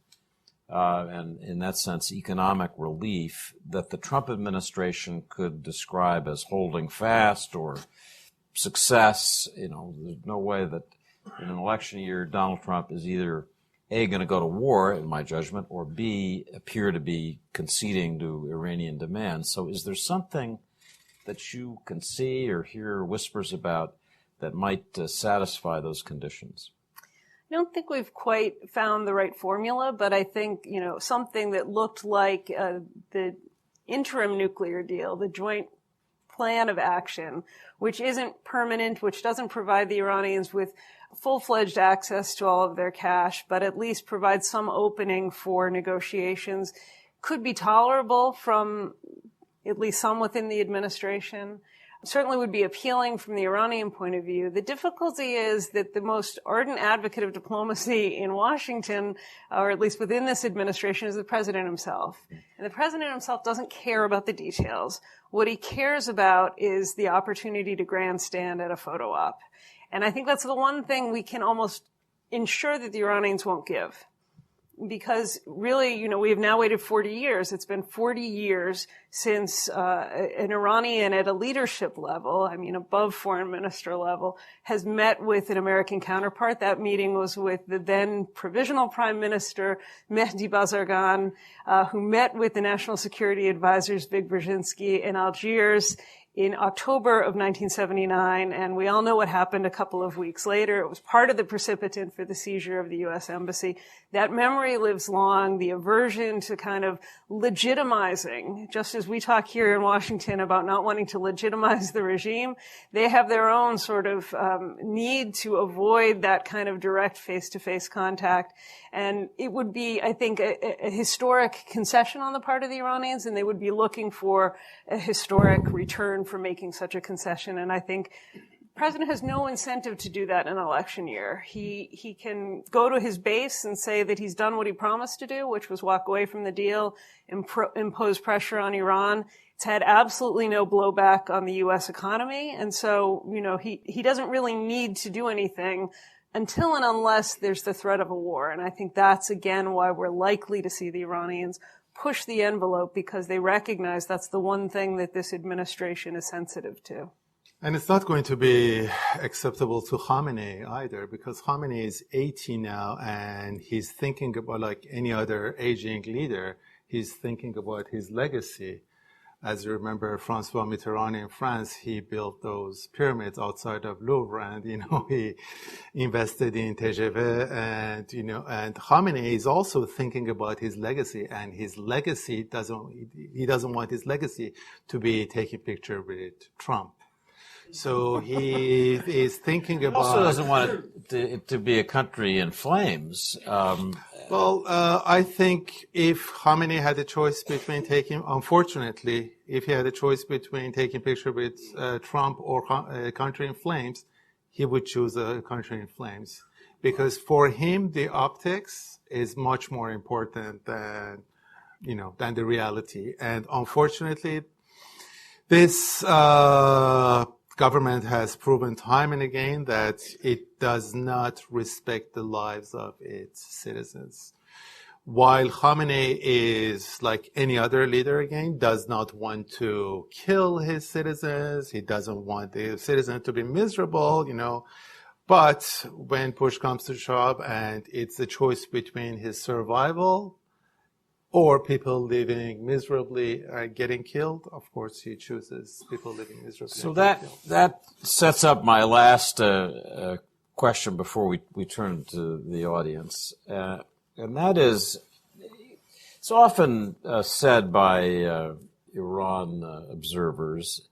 and in that sense, economic relief that the Trump administration could describe as holding fast or success? There's no way that in an election year, Donald Trump is either A, going to go to war, in my judgment, or B, appear to be conceding to Iranian demands. So is there something that you can see or hear whispers about that might satisfy those conditions? I don't think we've quite found the right formula, but I think, something that looked like the interim nuclear deal, the joint plan of action, which isn't permanent, which doesn't provide the Iranians with full-fledged access to all of their cash, but at least provides some opening for negotiations, could be tolerable from at least some within the administration. Certainly would be appealing from the Iranian point of view. The difficulty is that the most ardent advocate of diplomacy in Washington, or at least within this administration, is the president himself. And the president himself doesn't care about the details. What he cares about is the opportunity to grandstand at a photo op. And I think that's the one thing we can almost ensure that the Iranians won't give. Because really, we have now waited 40 years. It's been 40 years since an Iranian at a leadership level, above foreign minister level, has met with an American counterpart. That meeting was with the then provisional prime minister, Mehdi Bazargan, who met with the national security advisors, Vig Brzezinski, in Algiers in October of 1979, and we all know what happened a couple of weeks later. It was part of the precipitant for the seizure of the U.S. Embassy. That memory lives long, the aversion to kind of legitimizing, just as we talk here in Washington about not wanting to legitimize the regime, they have their own sort of need to avoid that kind of direct face-to-face contact. And it would be, I think, a historic concession on the part of the Iranians, and they would be looking for a historic return for making such a concession. And I think the president has no incentive to do that in an election year. He can go to his base and say that he's done what he promised to do, which was walk away from the deal, impose pressure on Iran. It's had absolutely no blowback on the U.S. economy. And so, he doesn't really need to do anything until and unless there's the threat of a war. And I think that's, again, why we're likely to see the Iranians push the envelope, because they recognize that's the one thing that this administration is sensitive to. And it's not going to be acceptable to Khamenei either, because Khamenei is 80 now, and he's thinking about, like any other aging leader, he's thinking about his legacy. As you remember, François Mitterrand in France, he built those pyramids outside of Louvre, and, he invested in TGV, and Khamenei is also thinking about his legacy, and his legacy he doesn't want his legacy to be taking picture with Trump. So he is thinking about... also doesn't want it to be a country in flames. I think if Khamenei had a choice between unfortunately, if he had a choice between taking picture with Trump or a country in flames, he would choose a country in flames. Because for him, the optics is much more important than the reality. And unfortunately, this government has proven time and again that it does not respect the lives of its citizens. While Khamenei is like any other leader again, does not want to kill his citizens. He doesn't want the citizens to be miserable, But when push comes to shove and it's a choice between his survival or people living miserably getting killed, of course he chooses people living miserably. So that sets up my last question before we turn to the audience. And that is, it's often said by Iran observers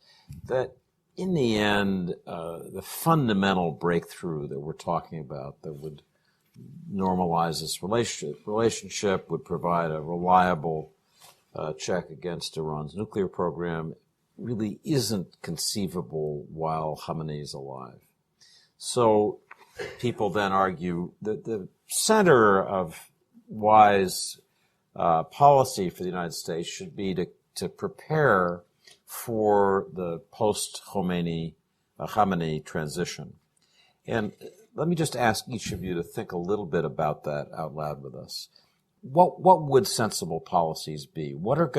that in the end, the fundamental breakthrough that we're talking about that would normalize this relationship, would provide a reliable check against Iran's nuclear program, really isn't conceivable while Khamenei is alive. So people then argue that the center of wise policy for the United States should be to prepare for the post-Khamenei transition. And let me just ask each of you to think a little bit about that out loud with us. What would sensible policies be? What are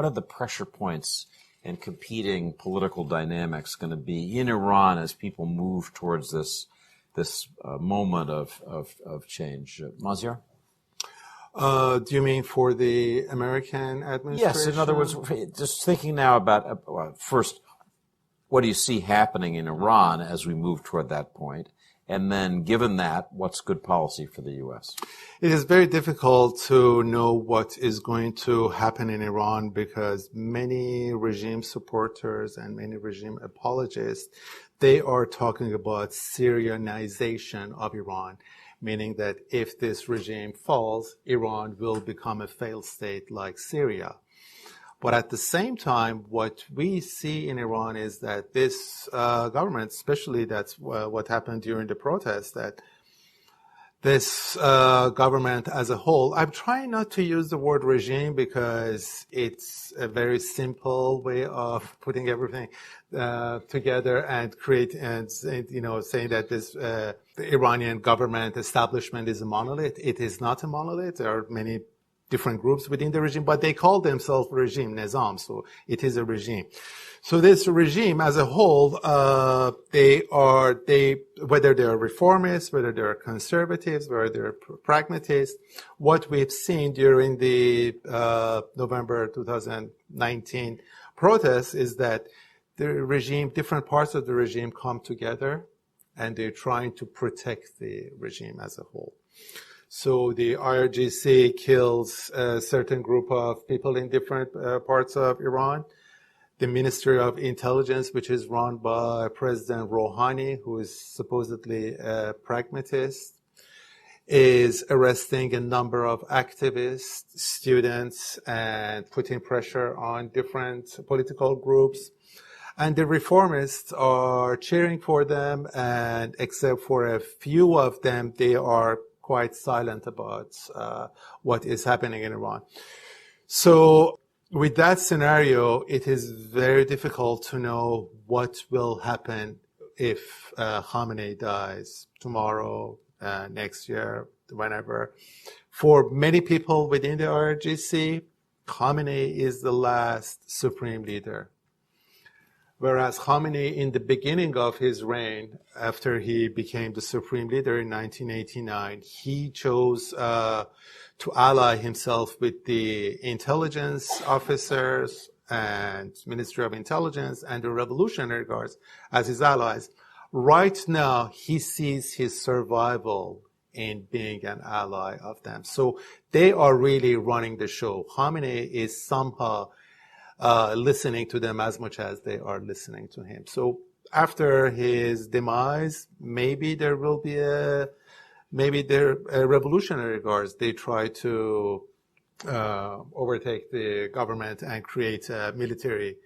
the pressure points and competing political dynamics going to be in Iran as people move towards this moment of change? Maziar? Do you mean for the American administration? Yes. In other words, just thinking now about first, what do you see happening in Iran as we move toward that point? And then, given that, what's good policy for the U.S.? It is very difficult to know what is going to happen in Iran because many regime supporters and many regime apologists, they are talking about Syrianization of Iran, meaning that if this regime falls, Iran will become a failed state like Syria. But at the same time, what we see in Iran is that this government, especially that's what happened during the protests, that this government as a whole, I'm trying not to use the word regime because it's a very simple way of putting everything together and saying that this the Iranian government establishment is a monolith. It is not a monolith. There are many different groups within the regime, but they call themselves regime, nizam, so it is a regime. So this regime as a whole, whether they are reformists, whether they are conservatives, whether they're pragmatists, what we've seen during the November 2019 protests is that the regime, different parts of the regime come together and they're trying to protect the regime as a whole. So the IRGC kills a certain group of people in different parts of Iran. The Ministry of Intelligence, which is run by President Rouhani, who is supposedly a pragmatist, is arresting a number of activists, students, and putting pressure on different political groups. And the reformists are cheering for them, and except for a few of them, they are quite silent about what is happening in Iran. So with that scenario, it is very difficult to know what will happen if Khamenei dies tomorrow, next year, whenever. For many people within the IRGC, Khamenei is the last supreme leader. Whereas Khamenei, in the beginning of his reign, after he became the supreme leader in 1989, he chose to ally himself with the intelligence officers and Ministry of Intelligence and the Revolutionary Guards as his allies. Right now, he sees his survival in being an ally of them. So they are really running the show. Khamenei is somehow listening to them as much as they are listening to him. So after his demise, maybe there will be Revolutionary Guards. They try to overtake the government and create a military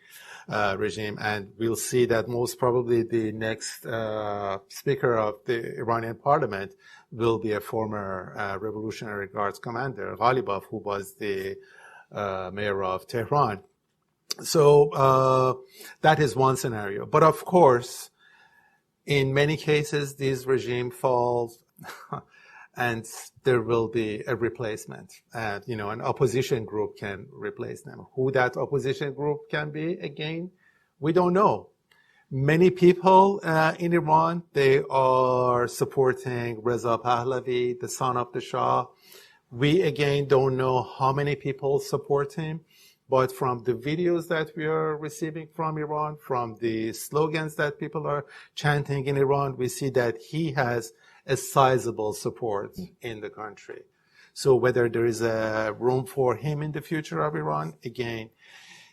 regime, and we'll see that most probably the next speaker of the Iranian parliament will be a former Revolutionary Guards commander, Ghalibaf, who was the mayor of Tehran. So that is one scenario. But of course, in many cases, these regime falls and there will be a replacement. An opposition group can replace them. Who that opposition group can be, again, we don't know. Many people in Iran, they are supporting Reza Pahlavi, the son of the Shah. We, again, don't know how many people support him. But from the videos that we are receiving from Iran, from the slogans that people are chanting in Iran, we see that he has a sizable support in the country. So whether there is a room for him in the future of Iran, again,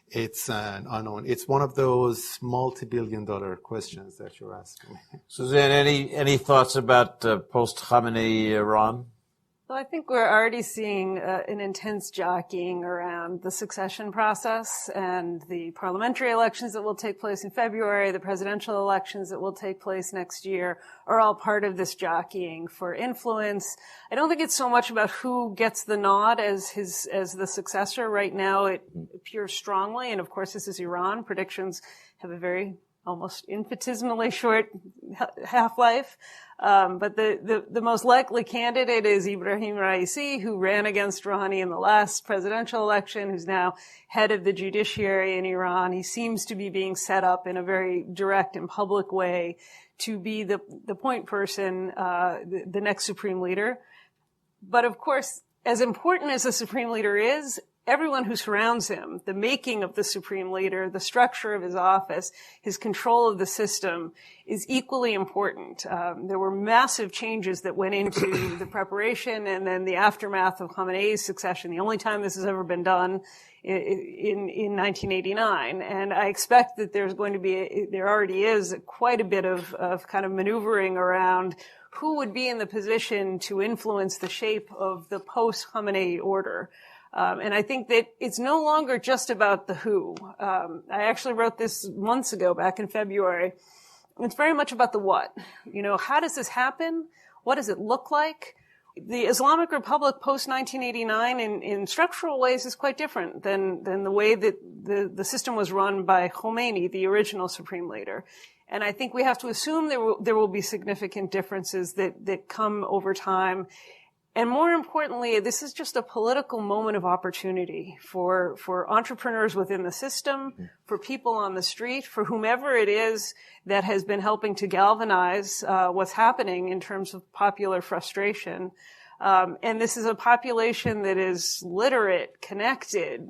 it's an unknown. It's one of those multi-billion-dollar questions that you're asking me. Suzanne, any thoughts about post-Khamenei Iran? Well, I think we're already seeing an intense jockeying around the succession process, and the parliamentary elections that will take place in February, the presidential elections that will take place next year are all part of this jockeying for influence. I don't think it's so much about who gets the nod as the successor. Right now it appears strongly, and of course this is Iran. Predictions have a very almost infinitesimally short half-life. But the most likely candidate is Ibrahim Raisi, who ran against Rouhani in the last presidential election, who's now head of the judiciary in Iran. He seems to be being set up in a very direct and public way to be the point person, the next supreme leader. But of course, as important as the supreme leader is, everyone who surrounds him, the making of the supreme leader, the structure of his office, his control of the system is equally important. There were massive changes that went into the preparation and then the aftermath of Khamenei's succession. The only time this has ever been done in 1989. And I expect that there already is quite a bit of kind of maneuvering around who would be in the position to influence the shape of the post-Khamenei order. And I think that it's no longer just about the who. I actually wrote this months ago, back in February. It's very much about the what. How does this happen? What does it look like? The Islamic Republic post-1989 in structural ways is quite different than the way that the system was run by Khomeini, the original supreme leader. And I think we have to assume there will be significant differences that come over time. And more importantly, this is just a political moment of opportunity for entrepreneurs within the system, for people on the street, for whomever it is that has been helping to galvanize what's happening in terms of popular frustration. And this is a population that is literate, connected,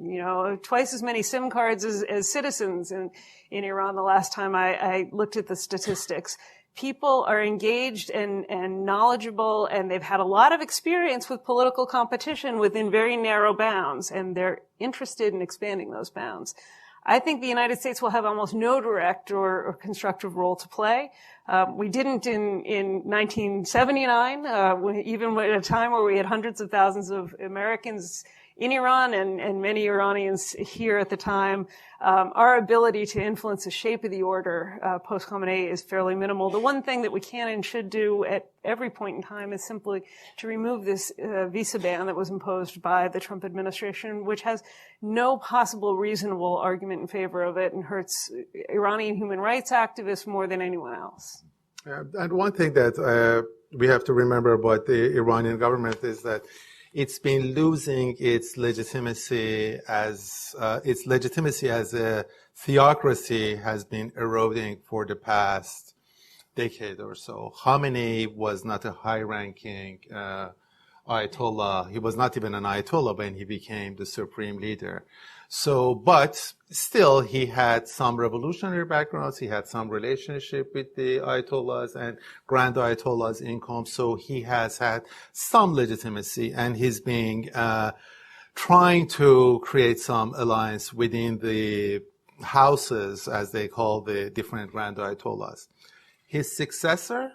twice as many SIM cards as citizens in Iran the last time I looked at the statistics. People are engaged and knowledgeable, and they've had a lot of experience with political competition within very narrow bounds, and they're interested in expanding those bounds. I think the United States will have almost no direct or constructive role to play. We didn't in 1979, even at a time where we had hundreds of thousands of Americans in Iran and many Iranians here at the time. Our ability to influence the shape of the order post-Khamenei is fairly minimal. The one thing that we can and should do at every point in time is simply to remove this visa ban that was imposed by the Trump administration, which has no possible reasonable argument in favor of it and hurts Iranian human rights activists more than anyone else. And one thing that we have to remember about the Iranian government is that it's been losing its legitimacy as a theocracy has been eroding for the past decade or so. Khamenei was not a high-ranking Ayatollah. He was not even an Ayatollah when he became the supreme leader. So, but still, he had some revolutionary backgrounds. He had some relationship with the Ayatollahs and Grand Ayatollah's income. So he has had some legitimacy, and he's being trying to create some alliance within the houses, as they call the different Grand Ayatollahs. His successor,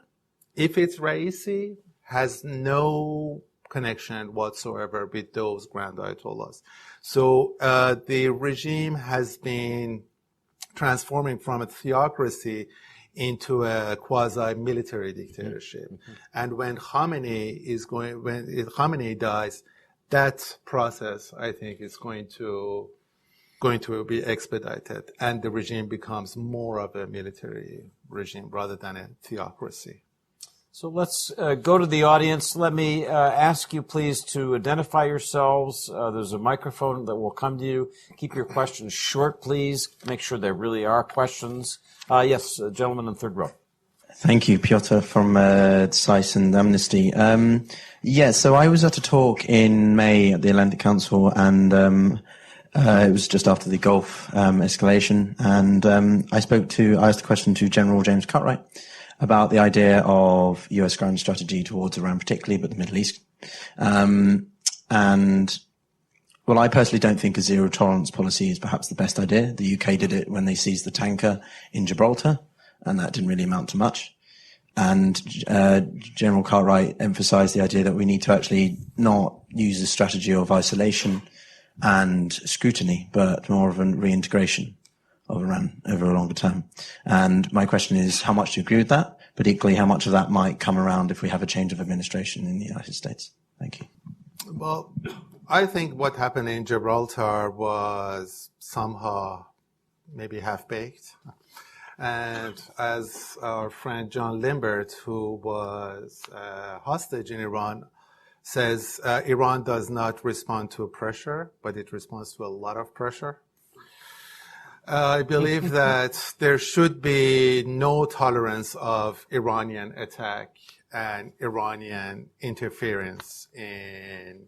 if it's Raisi, has no connection whatsoever with those Grand Ayatollahs. So the regime has been transforming from a theocracy into a quasi-military dictatorship. Mm-hmm. And when Khamenei dies, that process, I think, is going to be expedited, and the regime becomes more of a military regime rather than a theocracy. So let's go to the audience. Let me ask you, please, to identify yourselves. There's a microphone that will come to you. Keep your questions short, please. Make sure there really are questions. Yes, gentleman in third row. Thank you, Piotr from SAIS and Amnesty. So I was at a talk in May at the Atlantic Council, and it was just after the Gulf escalation, and I asked the question to General James Cartwright about the idea of US grand strategy towards Iran particularly, but the Middle East. I personally don't think a zero tolerance policy is perhaps the best idea. The UK did it when they seized the tanker in Gibraltar, and that didn't really amount to much. And General Cartwright emphasized the idea that we need to actually not use a strategy of isolation and scrutiny, but more of a reintegration of Iran over a longer term. And my question is, how much do you agree with that? But equally, how much of that might come around if we have a change of administration in the United States? Thank you. Well, I think what happened in Gibraltar was somehow maybe half-baked. And as our friend John Limbert, who was hostage in Iran, says, Iran does not respond to pressure, but it responds to a lot of pressure. I believe that there should be no tolerance of Iranian attack and Iranian interference in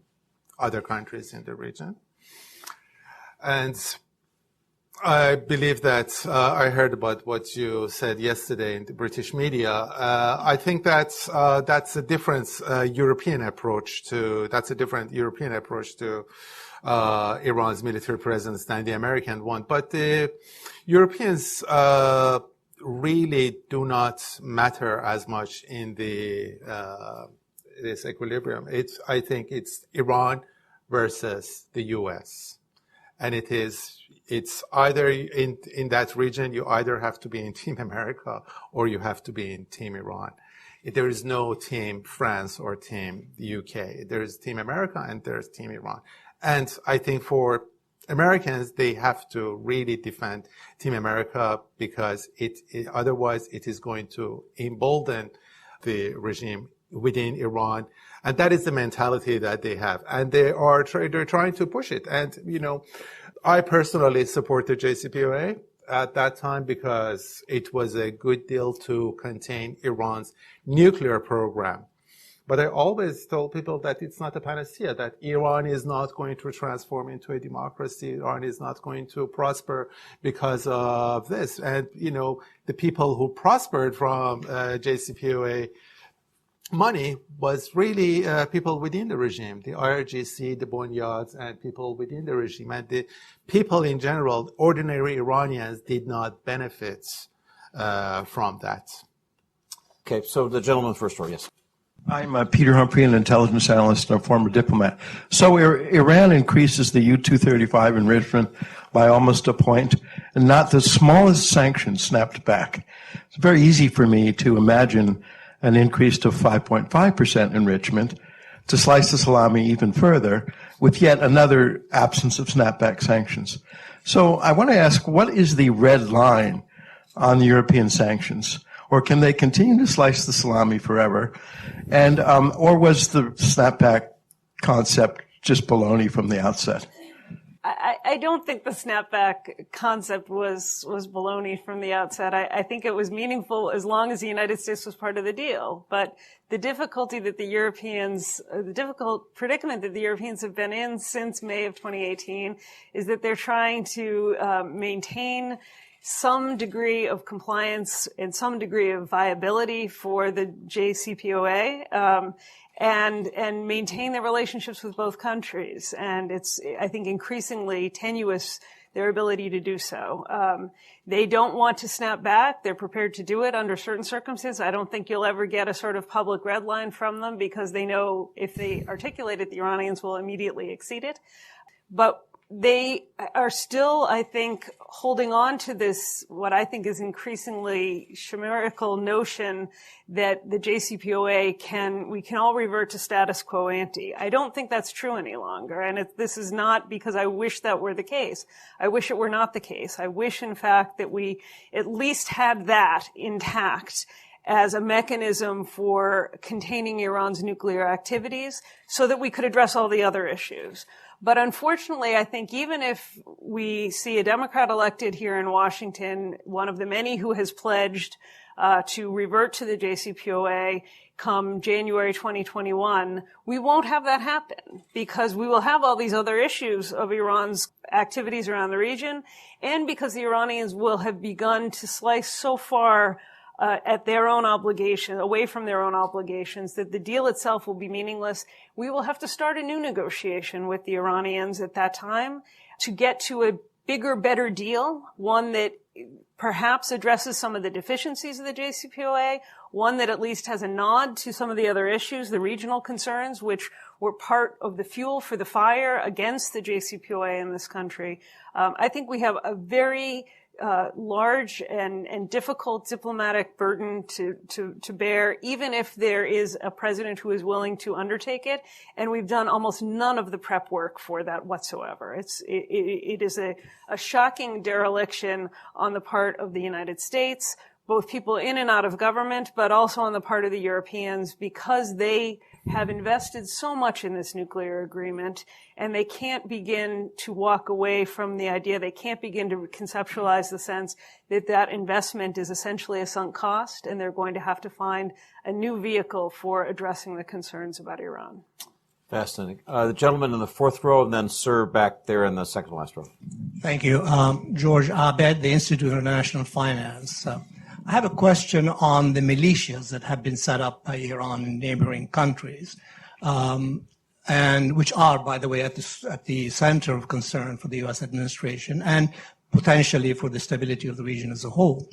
other countries in the region. And I believe that I heard about what you said yesterday in the British media. I think that's a different European approach to Iran's military presence than the American one. But the Europeans really do not matter as much in this equilibrium. I think it's Iran versus the U.S. And it's either in that region, you either have to be in Team America or you have to be in Team Iran. There is no Team France or Team UK. There is Team America and there's Team Iran. And I think for Americans, they have to really defend Team America because otherwise it is going to embolden the regime within Iran. And that is the mentality that they have. And they're trying to push it. And, I personally supported JCPOA at that time because it was a good deal to contain Iran's nuclear program. But I always told people that it's not a panacea, that Iran is not going to transform into a democracy. Iran is not going to prosper because of this. And, the people who prospered from JCPOA money was really people within the regime, the IRGC, the Bonyads, and people within the regime. And the people in general, ordinary Iranians, did not benefit from that. Okay, so the gentleman first row, yes. I'm Peter Humphrey, an intelligence analyst and a former diplomat. So Iran increases the U-235 enrichment by almost a point, and not the smallest sanction snapped back. It's very easy for me to imagine an increase to 5.5% enrichment, to slice the salami even further, with yet another absence of snapback sanctions. So I want to ask, what is the red line on the European sanctions? Or can they continue to slice the salami forever? And or was the snapback concept just baloney from the outset? I don't think the snapback concept was baloney from the outset. I think it was meaningful as long as the United States was part of the deal. But the difficult predicament that the Europeans have been in since May of 2018 is that they're trying to maintain some degree of compliance and some degree of viability for the JCPOA. And maintain their relationships with both countries. And it's, I think, increasingly tenuous, their ability to do so. They don't want to snap back. They're prepared to do it under certain circumstances. I don't think you'll ever get a sort of public red line from them because they know if they articulate it, the Iranians will immediately exceed it. But they are still, I think, holding on to this, what I think is increasingly chimerical notion that the JCPOA we can all revert to status quo ante. I don't think that's true any longer. And this is not because I wish that were the case. I wish it were not the case. I wish, in fact, that we at least had that intact as a mechanism for containing Iran's nuclear activities so that we could address all the other issues. But unfortunately, I think even if we see a Democrat elected here in Washington, one of the many who has pledged to revert to the JCPOA come January 2021, we won't have that happen because we will have all these other issues of Iran's activities around the region and because the Iranians will have begun to slice so far at their own obligation, away from their own obligations, that the deal itself will be meaningless. We will have to start a new negotiation with the Iranians at that time to get to a bigger, better deal, one that perhaps addresses some of the deficiencies of the JCPOA, one that at least has a nod to some of the other issues, the regional concerns, which were part of the fuel for the fire against the JCPOA in this country. I think we have a very large and difficult diplomatic burden to bear, even if there is a president who is willing to undertake it. And we've done almost none of the prep work for that whatsoever. It is a shocking dereliction on the part of the United States, both people in and out of government, but also on the part of the Europeans, because they have invested so much in this nuclear agreement, and they can't begin to walk away from the idea, they can't begin to conceptualize the sense that that investment is essentially a sunk cost, and they're going to have to find a new vehicle for addressing the concerns about Iran. Fascinating. The gentleman in the fourth row, and then Sir back there in the second last row. Thank you. George Abed, the Institute of International Finance. I have a question on the militias that have been set up by Iran in neighboring countries, and which are, by the way, at the center of concern for the U.S. administration and potentially for the stability of the region as a whole.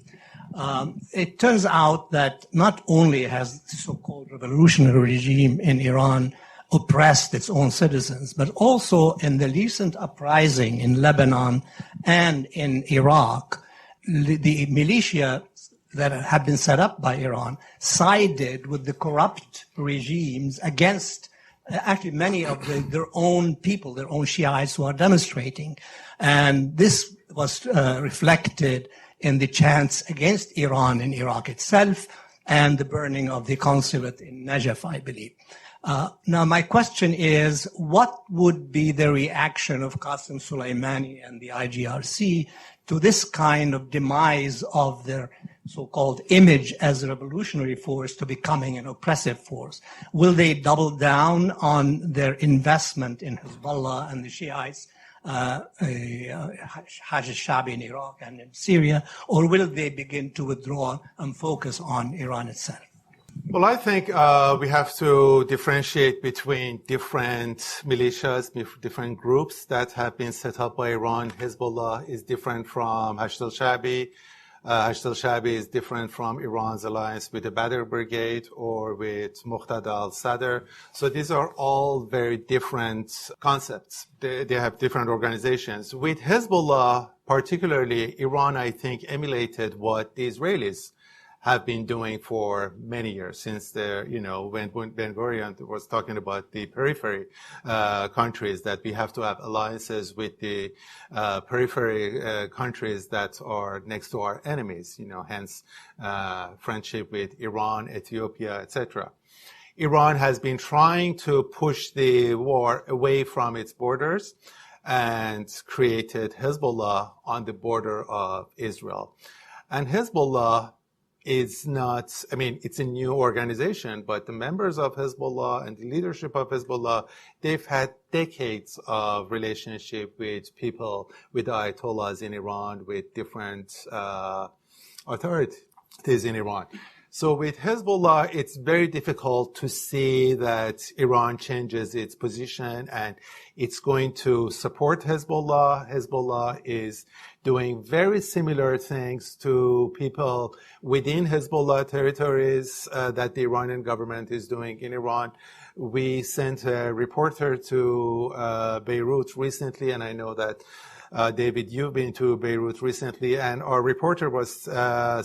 It turns out that not only has the so-called revolutionary regime in Iran oppressed its own citizens, but also in the recent uprising in Lebanon and in Iraq, the militia that have been set up by Iran sided with the corrupt regimes against actually many of their own people, their own Shiites who are demonstrating. And this was reflected in the chants against Iran in Iraq itself and the burning of the consulate in Najaf, I believe. Now, my question is, what would be the reaction of Qasem Soleimani and the IGRC to this kind of demise of their so-called image as a revolutionary force to becoming an oppressive force? Will they double down on their investment in Hezbollah and the Shiites, Hajj al-Shabi in Iraq and in Syria, or will they begin to withdraw and focus on Iran itself? Well, I think we have to differentiate between different militias, different groups that have been set up by Iran. Hezbollah is different from Hajj al-Shabi. Hajj al-Shabi is different from Iran's alliance with the Badr Brigade or with Muqtada al-Sadr. So these are all very different concepts. They have different organizations. With Hezbollah, particularly, Iran, I think, emulated what the Israelis have been doing for many years, since when Ben-Gurion was talking about the periphery countries, that we have to have alliances with the periphery countries that are next to our enemies, hence friendship with Iran, Ethiopia, etc. Iran has been trying to push the war away from its borders. and created Hezbollah on the border of Israel. And Hezbollah is not, it's a new organization, but the members of Hezbollah and the leadership of Hezbollah, they've had decades of relationship with people, with Ayatollahs in Iran, with different authorities in Iran. So with Hezbollah, it's very difficult to see that Iran changes its position and it's going to support Hezbollah. Hezbollah is doing very similar things to people within Hezbollah territories that the Iranian government is doing in Iran. We sent a reporter to Beirut recently, and I know that David, you've been to Beirut recently, and our reporter was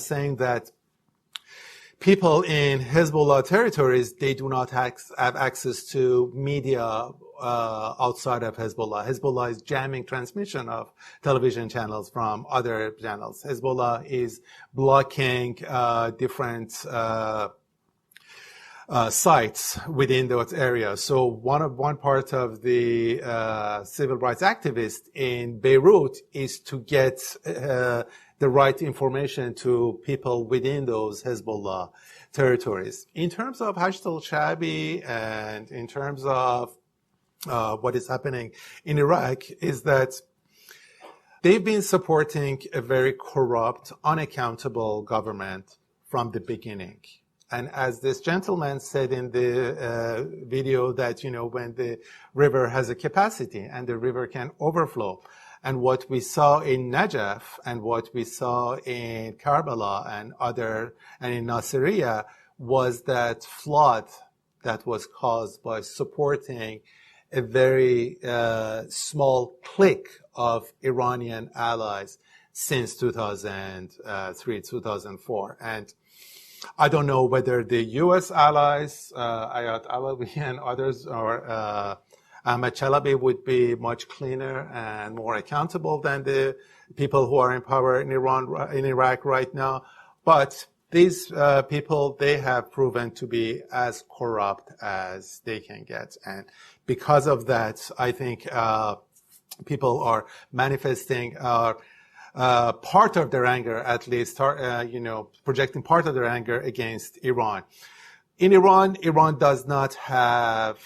saying that people in Hezbollah territories, they do not have access to media outside of Hezbollah. Hezbollah is jamming transmission of television channels from other channels. Hezbollah is blocking different sites within those areas. So one part of the civil rights activists in Beirut is to get the right information to people within those Hezbollah territories. In terms of Hashd al-Sha'bi and in terms of what is happening in Iraq is that they've been supporting a very corrupt, unaccountable government from the beginning. And as this gentleman said in the video that, when the river has a capacity and the river can overflow, and what we saw in Najaf and what we saw in Karbala and in Nasiriyah was that flood that was caused by supporting a very small clique of Iranian allies since 2003, 2004. And I don't know whether the U.S. allies, Ayat Alawi and others, or Ahmad Chalabi would be much cleaner and more accountable than the people who are in power in Iraq right now. But these people, they have proven to be as corrupt as they can get. And because of that, I think people are manifesting part of their anger, at least, projecting part of their anger against Iran. In Iran does not have,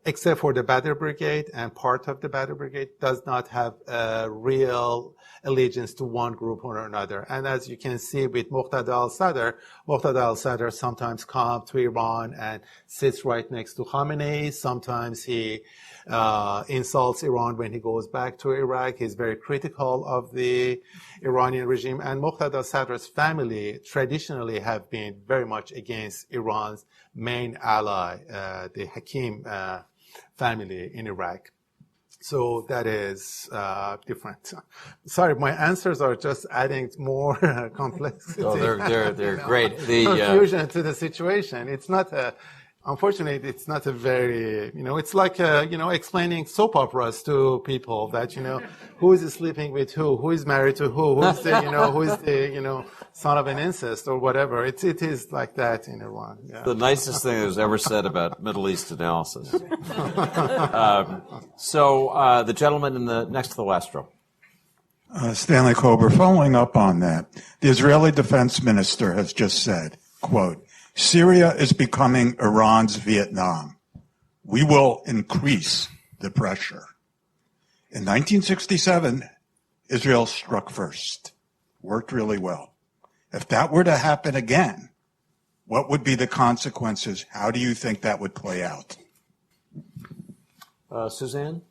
except for the Badr Brigade and part of the Badr Brigade, does not have a real allegiance to one group or another. And as you can see with Muqtada al-Sadr sometimes comes to Iran and sits right next to Khamenei. Sometimes he insults Iran when he goes back to Iraq. He's very critical of the Iranian regime. And Muqtada al-Sadr's family traditionally have been very much against Iran's main ally, the Hakim family in Iraq. So that is different. Sorry, my answers are just adding more complexity. Oh, they're great. The confusion to the situation. It's not unfortunately, it's not a very, it's like, explaining soap operas to people that, who is sleeping with who is married to who is the, who is the, son of an incest or whatever. It is like that in Iran. Yeah. The nicest thing that was ever said about Middle East analysis. So the gentleman next to the last row. Stanley Kober, following up on that, the Israeli defense minister has just said, quote, Syria is becoming Iran's Vietnam. We will increase the pressure. In 1967, Israel struck first. Worked really well. If that were to happen again, what would be the consequences? How do you think that would play out? Suzanne?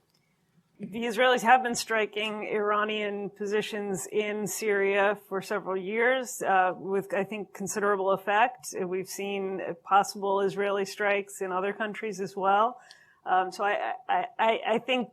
The Israelis have been striking Iranian positions in Syria for several years with, I think, considerable effect. We've seen possible Israeli strikes in other countries as well. So I think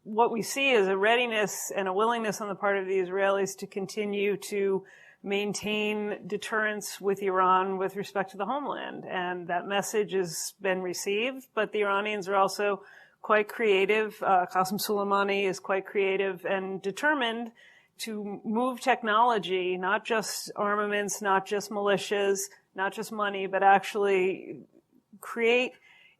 what we see is a readiness and a willingness on the part of the Israelis to continue to maintain deterrence with Iran with respect to the homeland. And that message has been received, but the Iranians are also quite creative. Qasem Soleimani is quite creative and determined to move technology, not just armaments, not just militias, not just money, but actually create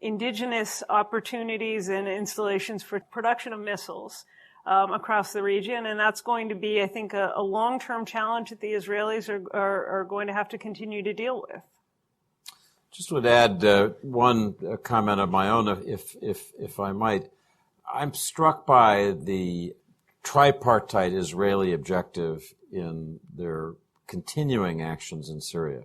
indigenous opportunities and installations for production of missiles across the region. And that's going to be, I think, a long-term challenge that the Israelis are going to have to continue to deal with. Just would add one comment of my own, if I might. I'm struck by the tripartite Israeli objective in their continuing actions in Syria.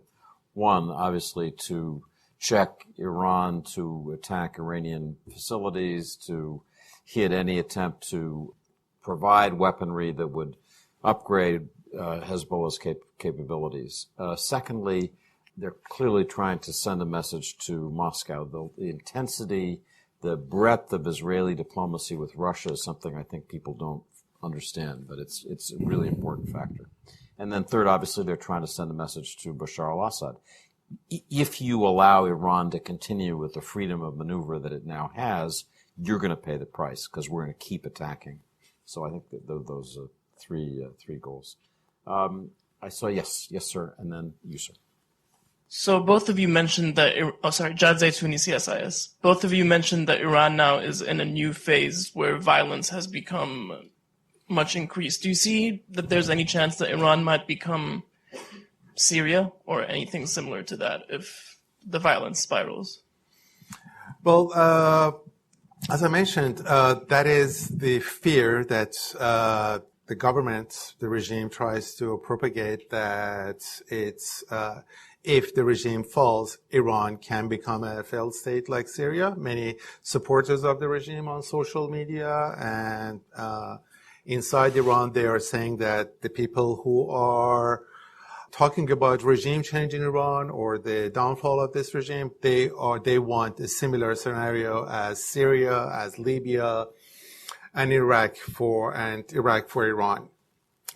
One, obviously, to check Iran, to attack Iranian facilities, to hit any attempt to provide weaponry that would upgrade Hezbollah's capabilities. Secondly, they're clearly trying to send a message to Moscow. The intensity, the breadth of Israeli diplomacy with Russia is something I think people don't understand, but it's a really important factor. And then third, obviously, they're trying to send a message to Bashar al-Assad. If you allow Iran to continue with the freedom of maneuver that it now has, you're going to pay the price because we're going to keep attacking. So I think that those are three goals. I saw yes, sir, and then you, sir. So both of you mentioned that, Jad Zaytouni, CSIS. Both of you mentioned that Iran now is in a new phase where violence has become much increased. Do you see that there's any chance that Iran might become Syria or anything similar to that if the violence spirals? Well, as I mentioned, that is the fear that the government, the regime, tries to propagate, that it's if the regime falls, Iran can become a failed state like Syria. Many supporters of the regime on social media and inside Iran, they are saying that the people who are talking about regime change in Iran or the downfall of this regime, they want a similar scenario as Syria, as Libya, and Iraq for Iran.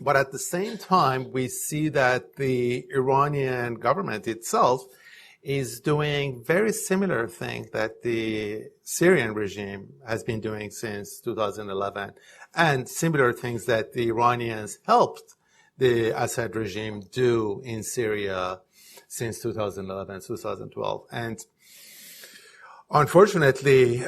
But at the same time, we see that the Iranian government itself is doing very similar things that the Syrian regime has been doing since 2011, and similar things that the Iranians helped the Assad regime do in Syria since 2011, 2012. And unfortunately,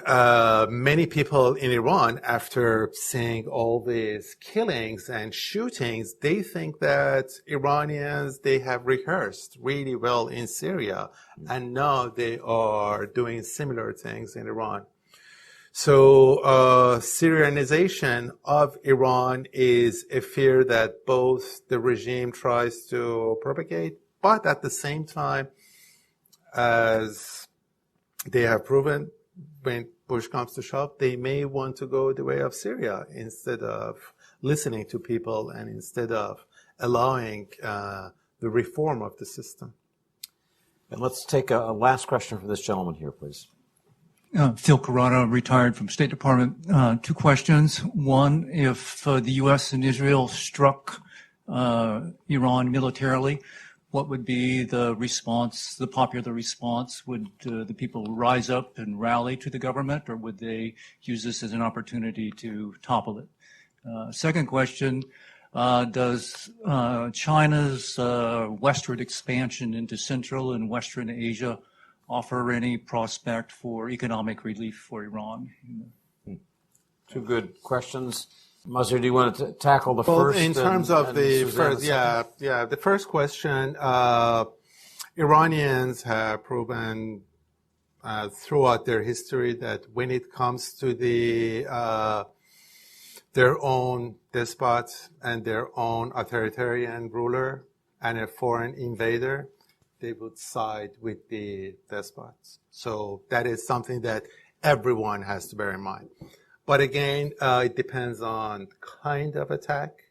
many people in Iran, after seeing all these killings and shootings, they think that Iranians, they have rehearsed really well in Syria, and now they are doing similar things in Iran. So Syrianization of Iran is a fear that both the regime tries to propagate, but at the same time, as they have proven, when push comes to shove, they may want to go the way of Syria instead of listening to people and instead of allowing the reform of the system. And let's take a last question from this gentleman here, please. Phil Carrano, retired from State Department. Two questions. One, if the U.S. and Israel struck Iran militarily, what would be the response, the popular response? Would the people rise up and rally to the government, or would they use this as an opportunity to topple it? Second question, does China's westward expansion into Central and Western Asia offer any prospect for economic relief for Iran? Two good questions. Maziar, do you want to tackle the first? In terms of the first, the first question, Iranians have proven throughout their history that when it comes to their own despot and their own authoritarian ruler and a foreign invader, they would side with the despots. So that is something that everyone has to bear in mind. But again, it depends on kind of attack.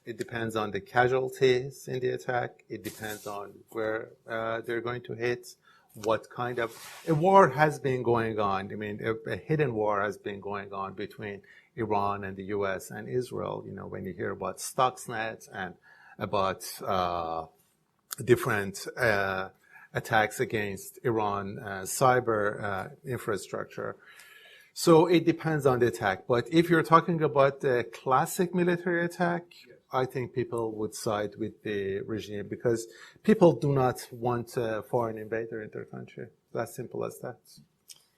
It depends on the casualties in the attack. It depends on where they're going to hit, what kind of... A war has been going on. I mean, a hidden war has been going on between Iran and the U.S. and Israel. You know, when you hear about Stuxnet and about different attacks against Iran cyber infrastructure. So it depends on the attack. But if you're talking about the classic military attack, I think people would side with the regime because people do not want a foreign invader in their country. It's as simple as that.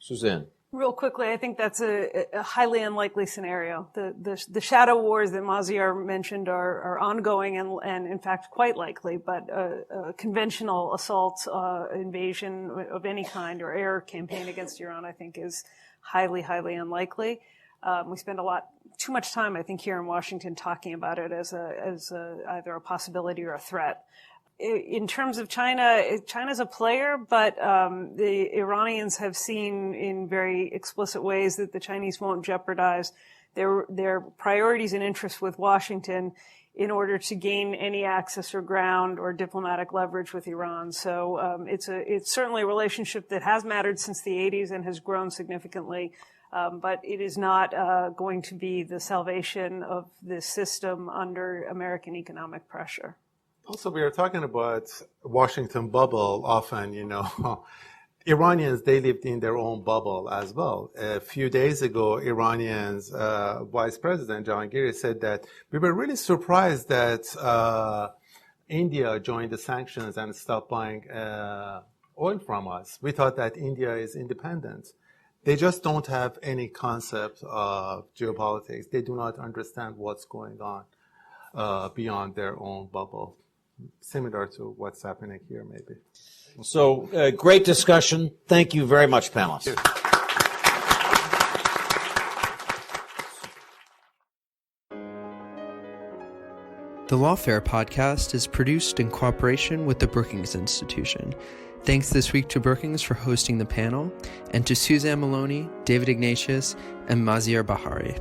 Suzanne. Real quickly, I think that's a highly unlikely scenario. The shadow wars that Maziar mentioned are ongoing and in fact quite likely, but a conventional assault, invasion of any kind or air campaign against Iran, I think, is highly, highly unlikely. We spend too much time, I think, here in Washington talking about it as either a possibility or a threat. In terms of China, China's a player, but the Iranians have seen in very explicit ways that the Chinese won't jeopardize their priorities and interests with Washington in order to gain any access or ground or diplomatic leverage with Iran. So it's certainly a relationship that has mattered since the 80s and has grown significantly. But it is not going to be the salvation of this system under American economic pressure. Also, we are talking about Washington bubble often, Iranians, they lived in their own bubble as well. A few days ago, Iranians, Vice President Jahangiri said that we were really surprised that India joined the sanctions and stopped buying oil from us. We thought that India is independent. They just don't have any concept of geopolitics. They do not understand what's going on beyond their own bubble. Similar to what's happening here, maybe. So, great discussion. Thank you very much, panelists. The Lawfare podcast is produced in cooperation with the Brookings Institution. Thanks this week to Brookings for hosting the panel, and to Suzanne Maloney, David Ignatius, and Maziar Bahari.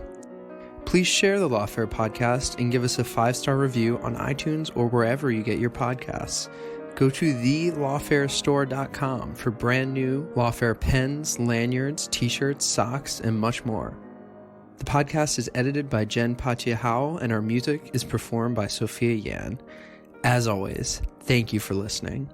Please share the Lawfare podcast and give us a 5-star review on iTunes or wherever you get your podcasts. Go to thelawfarestore.com for brand new Lawfare pens, lanyards, t-shirts, socks, and much more. The podcast is edited by Jen Patiahau, and our music is performed by Sophia Yan. As always, thank you for listening.